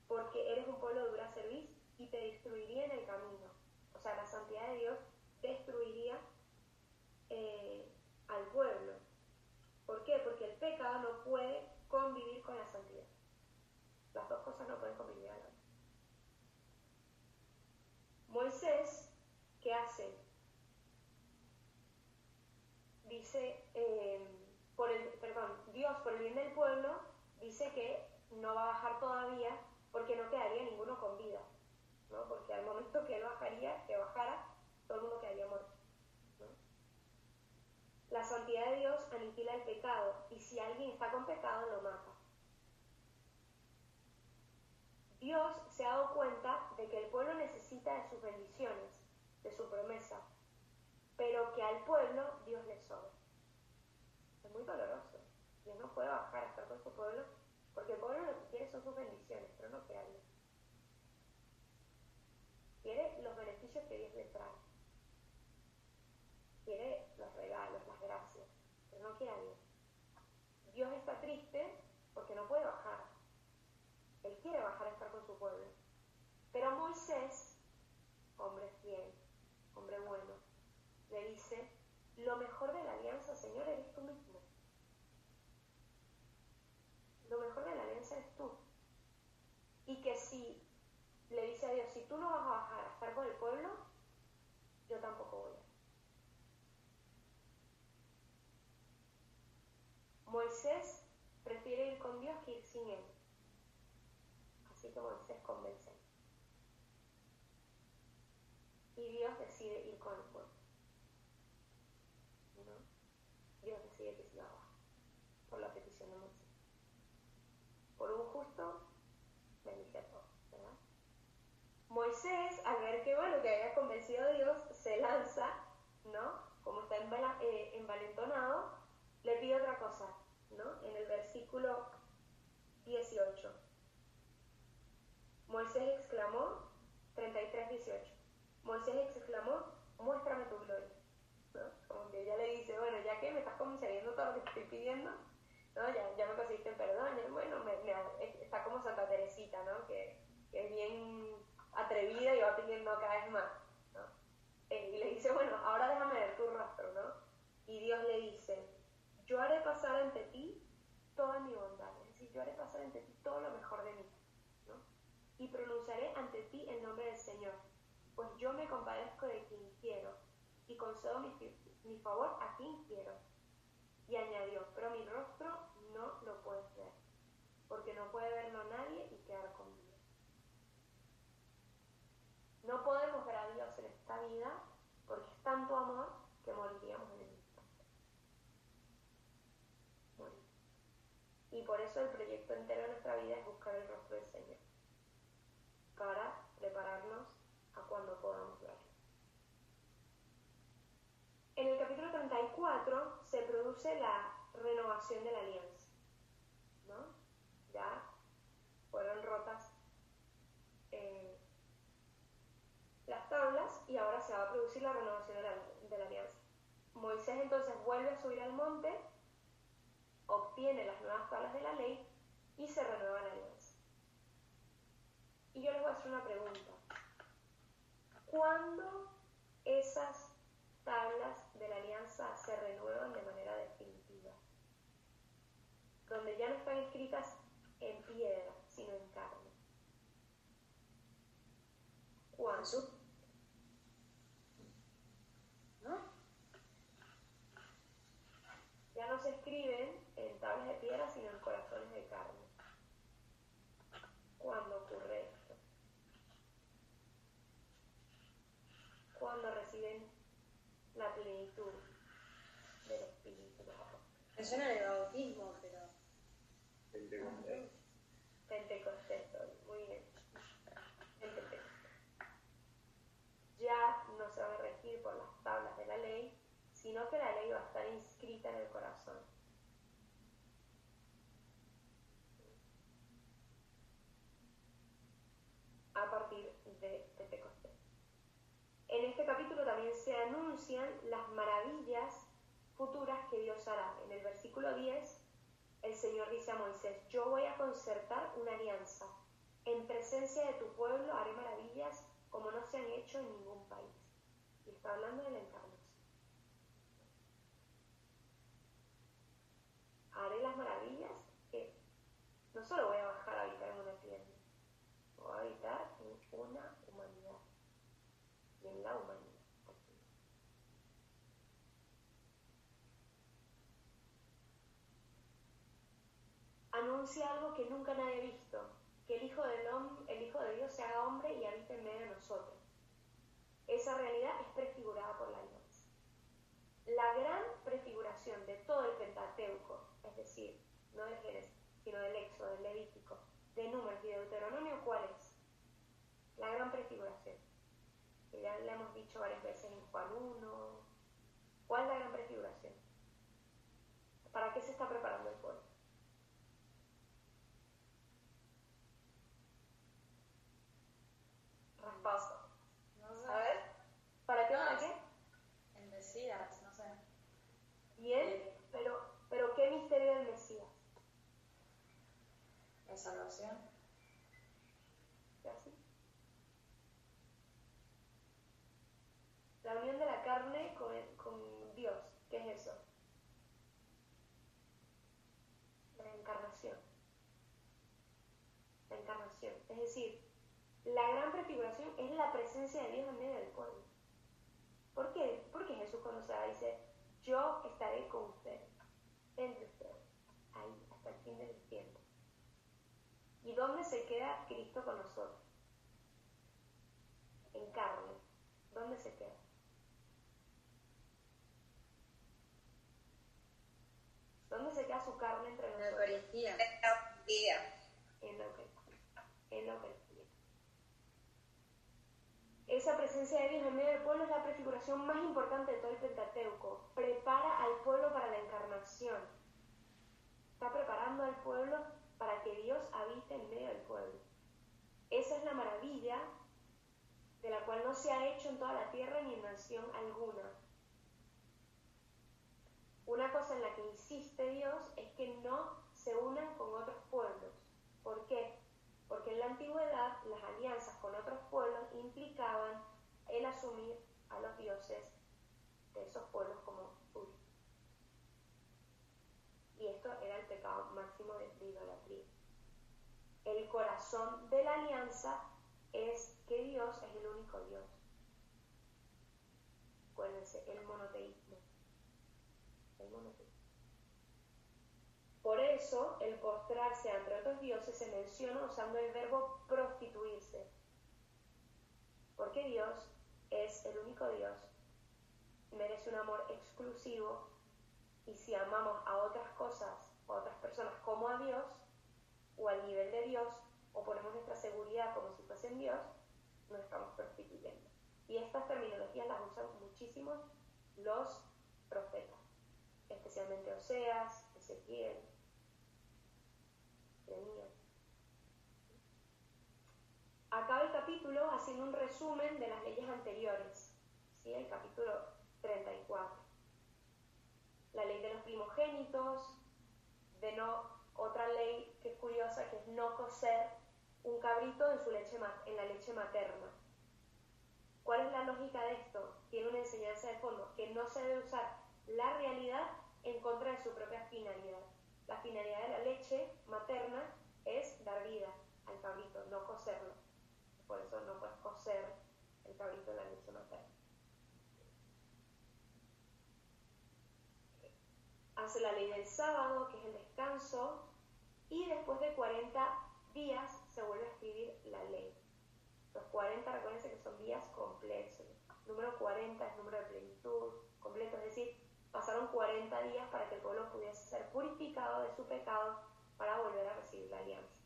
porque eres un pueblo de dura cerviz y te destruiría en el camino. O sea, la santidad de Dios destruiría al pueblo. ¿Por qué? Porque el pecado no puede convivir con la santidad. Las dos cosas no pueden convivir a la vez. Moisés, ¿qué hace? Dice, Dios, por el bien del pueblo, dice que no va a bajar todavía porque no quedaría ninguno con vida, ¿no? Porque al momento que él bajara, todo el mundo quedaría muerto, ¿no? La santidad de Dios aniquila el pecado y si alguien está con pecado, lo mata. Dios se ha dado cuenta de que el pueblo necesita de sus bendiciones, de su promesa, pero que al pueblo Dios le sobra. Es muy doloroso. Dios no puede bajar a estar con su pueblo, porque el pueblo lo que quiere son sus bendiciones, pero no quiere a Dios. Quiere los beneficios que Dios le trae. Quiere los regalos, las gracias, pero no quiere a Dios. Dios está triste porque no puede bajar. Él quiere bajar a estar con su pueblo. Pero Moisés, hombre fiel, hombre bueno, le dice: lo mejor de la alianza, Señor, eres tú mismo. Lo mejor de la alianza eres tú. Y que si, le dice a Dios, si tú no vas a bajar a estar con el pueblo, yo tampoco voy a. Moisés prefiere ir con Dios que ir sin él. Así que Moisés convence. Y Dios decide ir con el pueblo. ¿No? Dios decide que se va a bajar por la petición de Moisés. Por un justo, bendice a todos, ¿verdad? Moisés, al ver que había convencido a Dios, se lanza, ¿no? Como está envalentonado, le pide otra cosa, ¿no? En el versículo 18. Moisés exclamó, 33:18. Moisés exclamó: muéstrame tu gloria, ¿no? Como que ya le dice: bueno, ya que me estás concediendo todo lo que te estoy pidiendo, ¿no? Ya me conseguiste perdón, está como Santa Teresita, ¿no? Que es bien atrevida y va pidiendo cada vez más, ¿no? Y le dice: bueno, ahora déjame ver tu rostro, ¿no? Y Dios le dice: yo haré pasar ante ti toda mi bondad, es decir, yo haré pasar ante ti todo lo mejor de mí, ¿no? Y pronunciaré ante ti el nombre del Señor, pues yo me compadezco de quien quiero y concedo mi favor a quien quiero. Y añadió: pero mi rostro no lo puedes ver, porque no puede verlo nadie y quedar con vida. No podemos ver a Dios en esta vida porque es tanto amor que moriríamos en el instante. Morir. Y por eso el proyecto entero de nuestra vida es buscar el rostro del Señor, para prepararnos a cuando podamos verlo. En el capítulo 34 se produce la renovación de la alianza, ¿no? Ya fueron rotas las tablas y ahora se va a producir la renovación de la alianza. Moisés entonces vuelve a subir al monte, obtiene las nuevas tablas de la ley y se renueva la alianza. Y yo les voy a hacer una pregunta: ¿cuándo esas tablas de la alianza se renuevan de manera definitiva? Donde ya no están escritas en piedra, sino en carne. Jesús. ¿No? Ya no se escriben en tablas de piedra, sino en corazones de carne. ¿Cuándo ocurre esto? Cuando reciben la plenitud del Espíritu. Me suena de bautismo, pero... Pentecostés, muy bien. En Pentecostés. Ya no se va a regir por las tablas de la ley, sino que la ley va a estar inscrita en el corazón. A partir de Pentecostés. En este capítulo también se anuncian las maravillas futuras que Dios hará. En el versículo 10, el Señor dice a Moisés: yo voy a concertar una alianza. En presencia de tu pueblo haré maravillas como no se han hecho en ningún país. Y está hablando de la encarnación. Haré las maravillas que no solo voy a bajar a habitar en una tierra, voy a habitar en una humanidad y en la humanidad. Anuncia algo que nunca nadie ha visto, que el Hijo de Dios se haga hombre y habite en medio de nosotros. Esa realidad es prefigurada por la alianza. La gran prefiguración de todo el Pentateuco, es decir, no del Génesis, sino del Éxodo, del Levítico, de Números y de Deuteronomio, ¿cuál es? La gran prefiguración, que ya le hemos dicho varias veces en Juan 1. ¿Cuál es la gran prefiguración? ¿Para qué se está preparando el pueblo? Raspazo. No sé. A ver, ¿para qué? ¿Para qué? El Mesías, no sé. Bien, pero ¿qué misterio del Mesías? La salvación. ¿Ya sí? La unión de la carne con Dios. ¿Qué es eso? La encarnación. La encarnación. Es decir, la gran prefiguración es la presencia de Dios en medio del pueblo. ¿Por qué? Porque Jesús cuando se va dice: yo estaré con ustedes, entre ustedes, ahí, hasta el fin del tiempo. ¿Y dónde se queda Cristo con nosotros? En carne. ¿Dónde se queda? ¿Dónde se queda su carne entre La nosotros? Eucaristía. En la Eucaristía. En la Eucaristía. Esa presencia de Dios en medio del pueblo es la prefiguración más importante de todo el Pentateuco. Prepara al pueblo para la encarnación. Está preparando al pueblo para que Dios habite en medio del pueblo. Esa es la maravilla de la cual no se ha hecho en toda la tierra ni en nación alguna. Una cosa en la que insiste Dios es que no se unan con otros pueblos. ¿Por qué? Porque en la antigüedad las alianzas con otros pueblos implicaban el asumir a los dioses de esos pueblos como suyos. Y esto era el pecado máximo de idolatría. El corazón de la alianza es que Dios es el único Dios. Acuérdense, el monoteísmo. El monoteísmo. Por eso, el postrarse ante otros dioses se menciona usando el verbo prostituirse. Porque Dios es el único Dios, merece un amor exclusivo, y si amamos a otras cosas o a otras personas como a Dios, o al nivel de Dios, o ponemos nuestra seguridad como si fuesen Dios, nos estamos prostituyendo. Y estas terminologías las usan muchísimo los profetas, especialmente Oseas, Ezequiel, Jeremías. Acaba el capítulo haciendo un resumen de las leyes anteriores, ¿sí? El capítulo 34. La ley de los primogénitos, otra ley que es curiosa, que es no cocer un cabrito en la leche materna. ¿Cuál es la lógica de esto? Tiene una enseñanza de fondo, que no se debe usar la realidad en contra de su propia finalidad. La finalidad de la leche materna es dar vida al cabrito, no cocerlo. Por eso no puedes cocer cabrito en la leche materna. Hace la ley del sábado, que es el descanso, y después de 40 días se vuelve a escribir la ley. Los 40, recuérdense que son días completos. Número 40 es número de plenitud, completo, es decir, pasaron 40 días para que el pueblo pudiese ser purificado de su pecado para volver a recibir la alianza,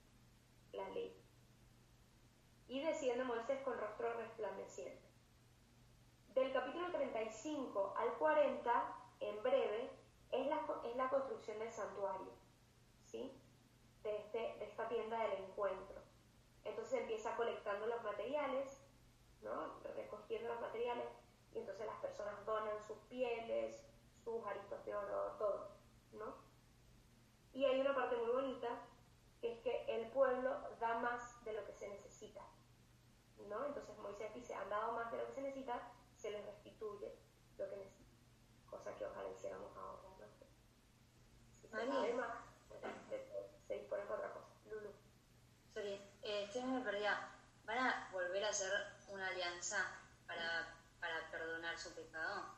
la ley. Y desciende Moisés con rostro resplandeciente. Del capítulo 35 al 40, en breve, es la construcción del santuario, ¿sí? De esta tienda del encuentro. Entonces empieza colectando los materiales, ¿no? Recogiendo los materiales, y entonces las personas donan sus pieles, sus aritos de oro, todo, ¿no? Y hay una parte muy bonita, que es que el pueblo da más de lo que se necesita, ¿no? Entonces Moisés dice, han dado más de lo que se necesita, se les restituye lo que necesitan, cosa que ojalá hiciéramos ahora, ¿no? Si se sabe más, se dispone por otra cosa. Lulu. Sorry, me perdía. ¿Van a volver a hacer una alianza para perdonar su pecado?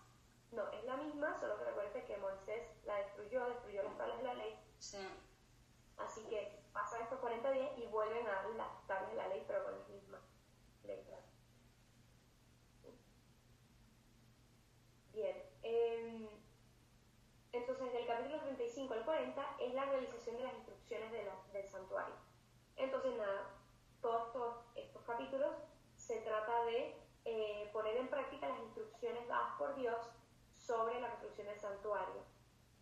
No, es la misma, solo que recuerde que Moisés la destruyó las tablas de la ley. Sí. Así que pasan estos 40 días y vuelven a dar las tablas de la ley, pero con las mismas letras. Bien. Entonces, del capítulo 35 al 40 es la realización de las instrucciones del santuario. Entonces, nada, todos estos capítulos se trata de poner en práctica las instrucciones dadas por Dios sobre la construcción del santuario,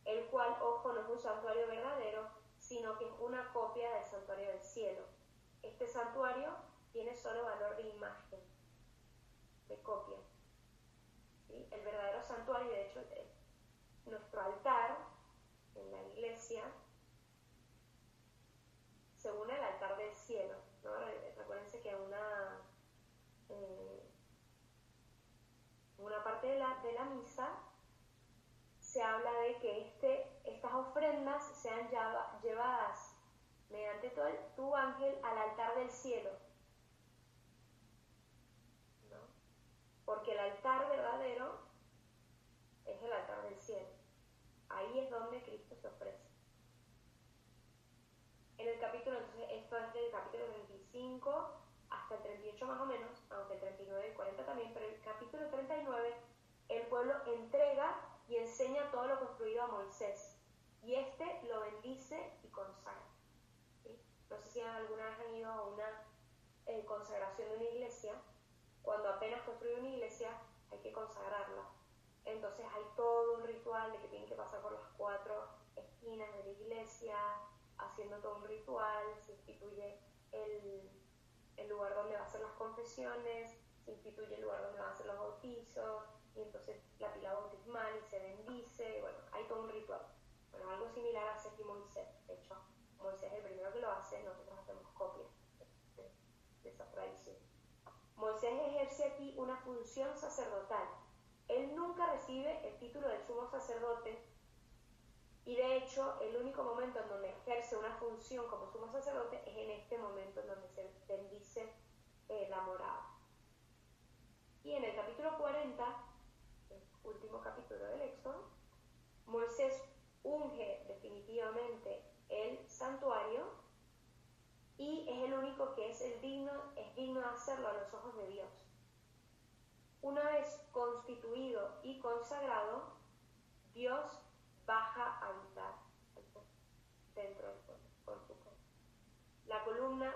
el cual, ojo, no es un santuario verdadero, sino que es una copia del santuario del cielo. Este santuario tiene solo valor de imagen, de copia. ¿Sí? El verdadero santuario, de hecho, nuestro altar en la iglesia se une al altar del cielo, ¿no? Recuérdense que una parte de la misa se habla de que estas ofrendas sean llevadas mediante tu ángel al altar del cielo, ¿no? Porque el altar verdadero es el altar del cielo. Ahí es donde Cristo se ofrece. En el capítulo, entonces, esto es del capítulo 35 hasta el 38 más o menos, aunque el 39 y el 40 también, pero el capítulo 39, el pueblo entrega y enseña todo lo construido a Moisés, y este lo bendice y consagra. ¿Sí? No sé si alguna vez han ido a una consagración de una iglesia. Cuando apenas construye una iglesia, hay que consagrarla. Entonces hay todo un ritual de que tienen que pasar por las 4 esquinas de la iglesia, haciendo todo un ritual, se instituye el lugar donde va a ser las confesiones, se instituye el lugar donde van a ser los bautizos, y entonces la pila bautismal y se bendice, bueno, hay todo un ritual. Bueno, algo similar hace aquí Moisés. De hecho, Moisés es el primero que lo hace, nosotros hacemos copias de esa tradición. Moisés ejerce aquí una función sacerdotal. Él nunca recibe el título de sumo sacerdote, y de hecho el único momento en donde ejerce una función como sumo sacerdote es en este momento en donde se bendice la morada. Y en el capítulo 40, el último capítulo del Éxodo, Moisés unge definitivamente el santuario, y es el único que es digno de hacerlo a los ojos de Dios. Una vez constituido y consagrado, Dios baja a habitar dentro del pueblo, con su pueblo. La columna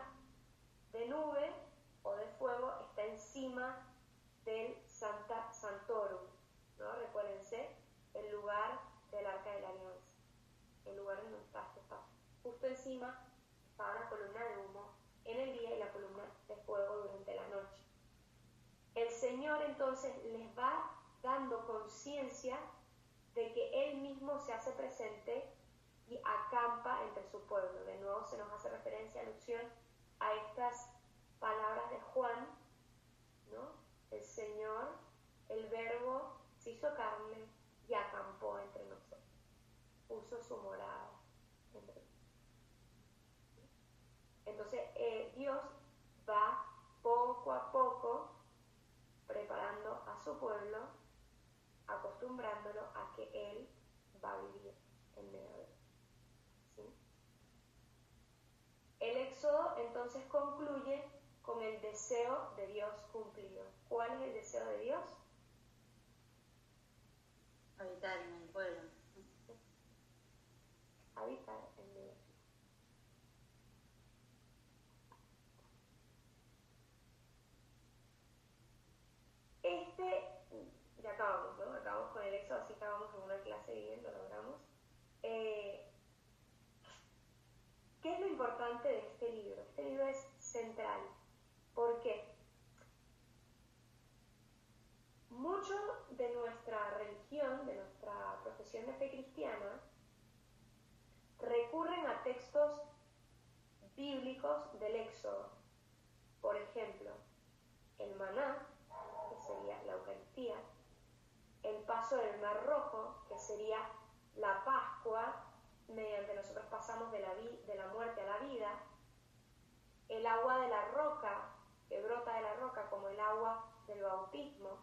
de nube o de fuego está encima del Santa Santorum, ¿no? Recuérdense, el lugar del Arca de la Alianza, el lugar en donde está justo encima estaba la columna de humo en el día y la columna de fuego durante la noche. El Señor entonces les va dando conciencia de que Él mismo se hace presente y acampa entre su pueblo. De nuevo se nos hace referencia, alusión a estas palabras de Juan, ¿no? El Señor, el Verbo, se hizo carne y acampó entre nosotros. Puso su morada entre nosotros. Entonces Dios va poco a poco su pueblo, acostumbrándolo a que Él va a vivir en medio de él. ¿Sí? El Éxodo entonces concluye con el deseo de Dios cumplido. ¿Cuál es el deseo de Dios? Habitar en el pueblo. Habitar en medio de él. Ya acabamos, ¿no? Acabamos con el Éxodo, así acabamos en una clase bien, lo logramos. ¿Qué es lo importante de este libro? Este libro es central. ¿Por qué? Mucho de nuestra religión, de nuestra profesión de fe cristiana, recurren a textos bíblicos del Éxodo. Por ejemplo, el maná, que sería la Eucaristía, el paso del Mar Rojo, que sería la Pascua, mediante nosotros pasamos de la muerte a la vida, el agua de la roca, que brota de la roca como el agua del bautismo,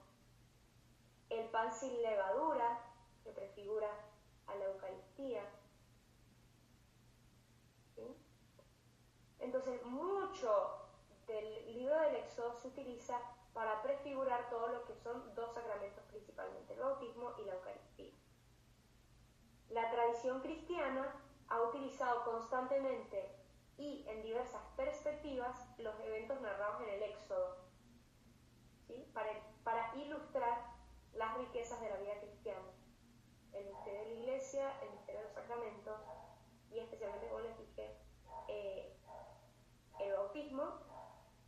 el pan sin levadura, que prefigura a la Eucaristía. ¿Sí? Entonces, mucho del libro del Éxodo se utiliza para prefigurar todo lo que son dos sacramentos principalmente, el bautismo y la Eucaristía. La tradición cristiana ha utilizado constantemente y en diversas perspectivas los eventos narrados en el Éxodo, ¿sí? para ilustrar las riquezas de la vida cristiana, el misterio de la Iglesia, el misterio de los sacramentos y especialmente, como les dije, el bautismo,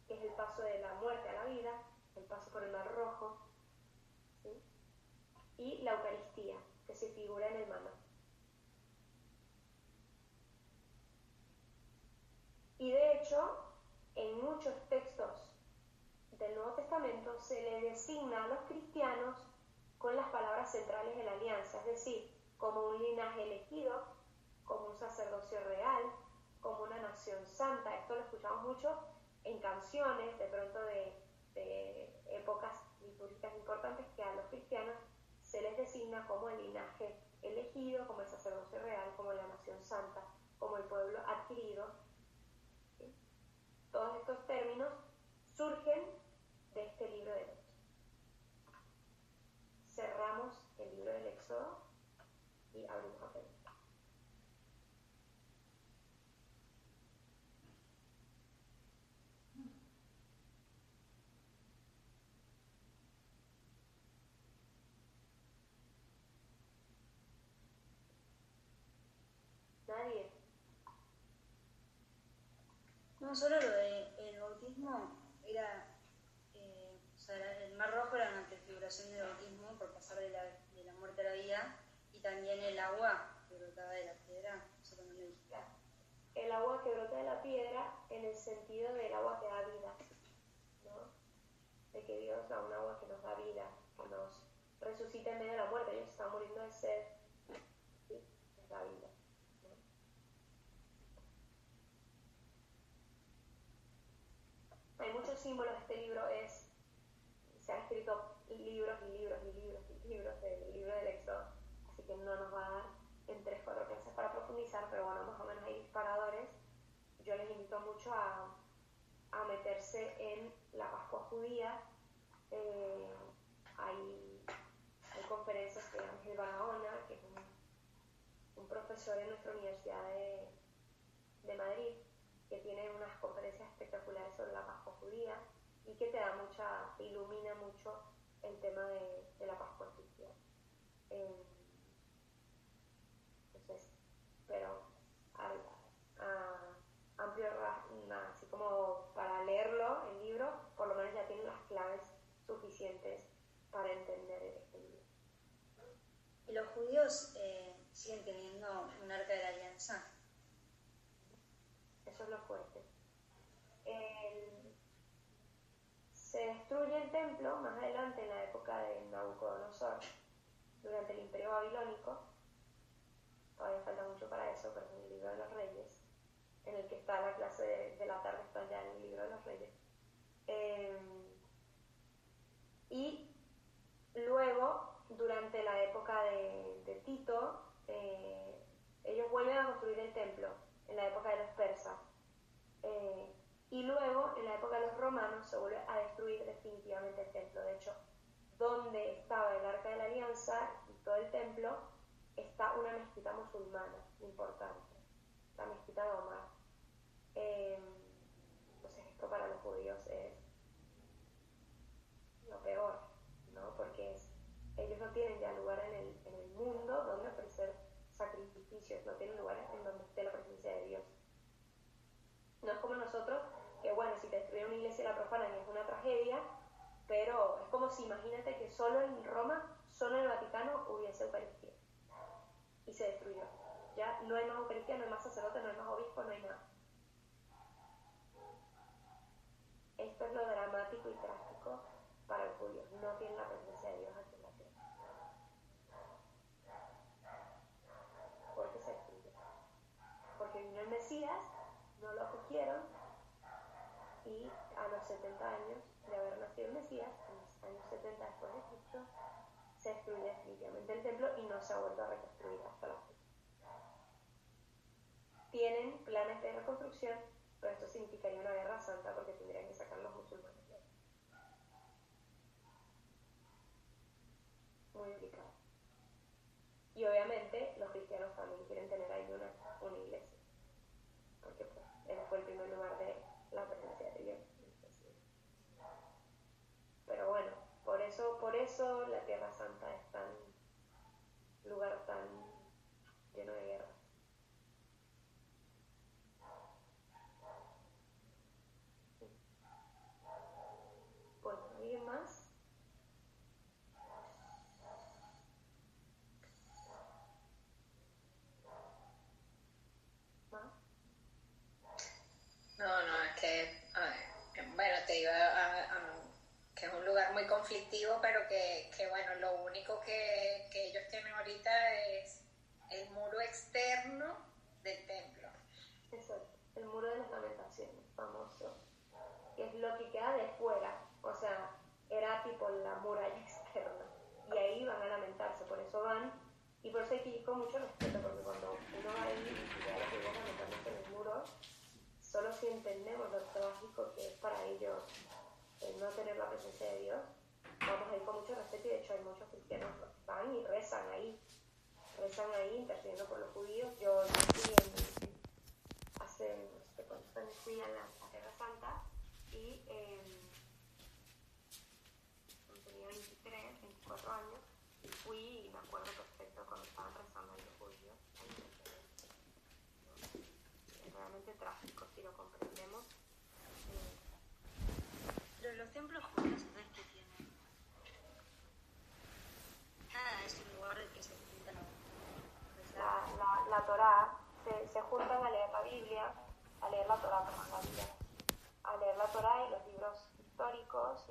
que es el paso de la muerte a la vida, el paso por el Mar Rojo, ¿sí? Y la Eucaristía, que se figura en el maná. Y de hecho, en muchos textos del Nuevo Testamento se le designa a los cristianos con las palabras centrales de la alianza, es decir, como un linaje elegido, como un sacerdocio real, como una nación santa. Esto lo escuchamos mucho en canciones, de pronto de épocas litúrgicas importantes, que a los cristianos se les designa como el linaje elegido, como el sacerdocio real, como la nación santa, como el pueblo adquirido. ¿Sí? Todos estos términos surgen de este libro del Éxodo. Cerramos el libro del Éxodo y abrimos a preguntas. Nadie. No, solo lo del bautismo era, o sea, el Mar Rojo era una prefiguración del bautismo por pasar de la muerte a la vida, y también el agua que brotaba de la piedra, eso también lo dijiste. El agua que brota de la piedra en el sentido del agua que da vida, ¿no? De que Dios da un agua que nos da vida, que nos resucita en medio de la muerte. Ellos están muriendo de sed, ¿sí? Les da vida. Hay muchos símbolos. Este libro se han escrito libros y libros y libros y libros del libro del Éxodo, así que no nos va a dar en 3-4 clases para profundizar, pero bueno, más o menos hay disparadores. Yo les invito mucho a meterse en la Pascua judía. Hay conferencias de Ángel Barahona, que es un profesor en nuestra Universidad de Madrid, que tiene unas conferencias espectaculares sobre la Pascua judía y que te ilumina mucho el tema de la Pascua cristiana. Entonces, pero amplio, así como para leerlo, el libro, por lo menos ya tiene las claves suficientes para entender este libro. ¿Y los judíos siguen teniendo un arca de la alianza? Eso es lo fuerte. Se destruye el templo más adelante, en la época de Nabucodonosor, durante el Imperio Babilónico. Todavía falta mucho para eso, pero es en el libro de los Reyes, en el que está la clase de la tarde, está ya en el libro de los Reyes. Y Tito, ellos vuelven a construir el templo en la época de los persas. Y luego, en la época de los romanos, se vuelve a destruir definitivamente el templo. De hecho, donde estaba el Arca de la Alianza y todo el templo, está una mezquita musulmana importante, la mezquita de Omar. Entonces esto para los judíos es lo peor, ¿no? Porque ellos no tienen ya lugar en el mundo donde ofrecer sacrificios, no tienen lugar en donde esté la presencia de Dios. No es como nosotros, que bueno, si te destruyen una iglesia y la profanan es una tragedia, pero es como si imagínate que solo en Roma, solo en el Vaticano hubiese Eucaristía y se destruyó. Ya no hay más Eucaristía, no hay más sacerdote, no hay más obispo, no hay nada. Esto es lo dramático y trágico para los judíos. No tienen la presencia de Dios aquí en la tierra. Porque se destruyó. Porque vino el Mesías, no lo acogieron, y a los 70 años de haber nacido el Mesías, en los años 70 después de Cristo, se destruye definitivamente el templo y no se ha vuelto a reconstruir hasta la fecha. Tienen planes de reconstrucción, pero esto significaría una guerra santa porque tendrían que sacar los musulmanes. Muy delicado. Y obviamente los cristianos también quieren tener ahí una iglesia, porque pues, él fue el primer lugar de la presencia de Dios. Pero bueno, por eso la Tierra Santa es tan lugar tan lleno de guerra. Bueno, ¿alguien más? No, es que, bueno, te iba que es un lugar muy conflictivo, pero que bueno, lo único que ellos tienen ahorita es el muro externo del templo. Exacto, el muro de las lamentaciones, famoso, que es lo que queda de fuera, o sea, era tipo la muralla externa, y ahí van a lamentarse, por eso van, y por eso hay que ir con mucho respeto, porque cuando uno va ahí y ve a los judíos lamentándose en el muro, solo si entendemos lo trágico que es para ellos el no tener la presencia de Dios, vamos a ir con mucho respeto, y de hecho hay muchos cristianos que van y rezan ahí intercediendo por los judíos. Yo fui hace no sé cuántos años fui a la Tierra Santa y tenía 23, 24 años y fui y me acuerdo perfecto cuando estaban rezando ahí los judíos. Es realmente trágico si lo comprendemos. Pero los templos judíos, ¿sabes qué tienen? Nada, es un lugar del que se juntan la Torá, se juntan a leer la Biblia, a leer la Torá, a leer la Torá y los libros históricos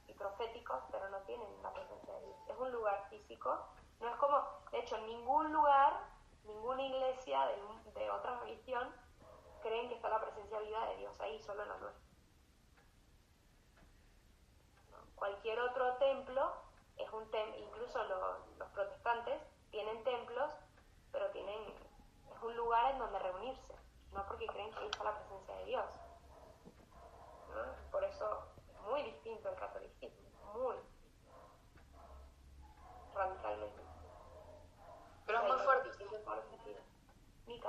y proféticos, pero no tienen la presencia de Dios. Es un lugar físico, no es como, de hecho, en ningún lugar, ninguna iglesia de otra religión creen que está la presencia viva de Dios ahí, solo en la nuestra. Cualquier otro templo es un templo, incluso los protestantes tienen templos, pero es un lugar en donde reunirse, no porque creen que ahí está la presencia de Dios, ¿no? Por eso es muy distinto el catolicismo, muy radicalmente. Pero es muy fuerte.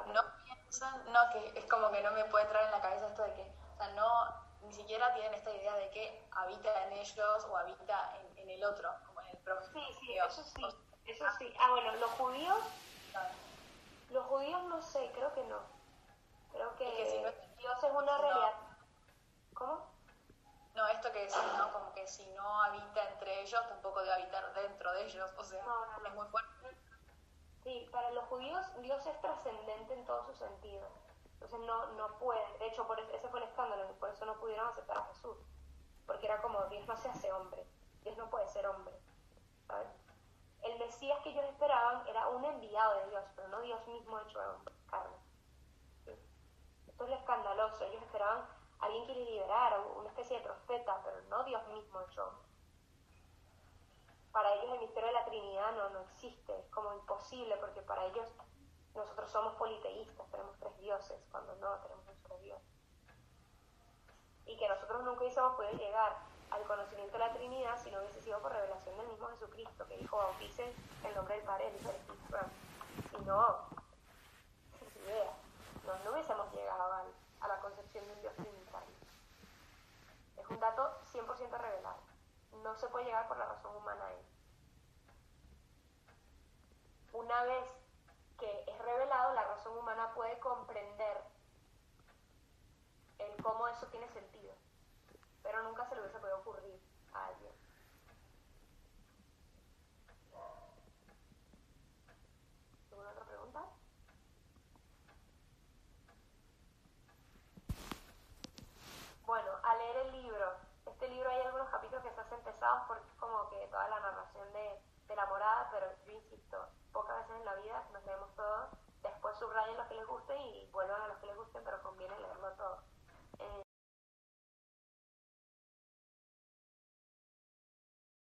No piensan, que es como que no me puede entrar en la cabeza esto de que, o sea, ni siquiera tienen esta idea de que habita en ellos o habita en el otro, como en el prójimo. Sí, eso sí. Ah, bueno, los judíos no sé, creo que no. Creo que si no, Dios es una realidad. ¿Cómo? No, esto que decís, ¿no? Como que si no habita entre ellos, tampoco debe habitar dentro de ellos, o sea, no. Es muy fuerte. Sí, para los judíos Dios es trascendente en todo su sentido. Entonces no pueden, de hecho ese fue el escándalo, por eso no pudieron aceptar a Jesús. Porque era como, Dios no se hace hombre, Dios no puede ser hombre, ¿sabes? El Mesías que ellos esperaban era un enviado de Dios, pero no Dios mismo hecho de hombre, carne. ¿Sí? Esto es lo escandaloso, ellos esperaban a alguien que les liberara, una especie de profeta, pero no Dios mismo hecho hombre. para ellos el misterio de la Trinidad no existe, es como imposible, porque para ellos nosotros somos politeístas, tenemos 3 dioses, cuando no, tenemos un solo Dios. Y que nosotros nunca hubiésemos podido llegar al conocimiento de la Trinidad si no hubiese sido por revelación del mismo Jesucristo, que dijo, bauticen en el nombre del Padre, del Hijo y del Espíritu Santo. Si no, sin idea, no hubiésemos llegado a la concepción de un Dios trinitario. Es un dato 100% revelado. No se puede llegar por la razón humana a él. Una vez que es revelado, la razón humana puede comprender el cómo eso tiene sentido, pero nunca se le hubiese podido ocurrir a alguien. ¿Alguna otra pregunta? Bueno, a leer el libro. Este libro hay algunos capítulos que se hacen pesados porque es como que toda la narración de la morada, pero yo insisto, pocas veces en la vida nos leemos todo, después subrayen los que les gusten y vuelvan a los que les gusten, pero conviene leerlo todo.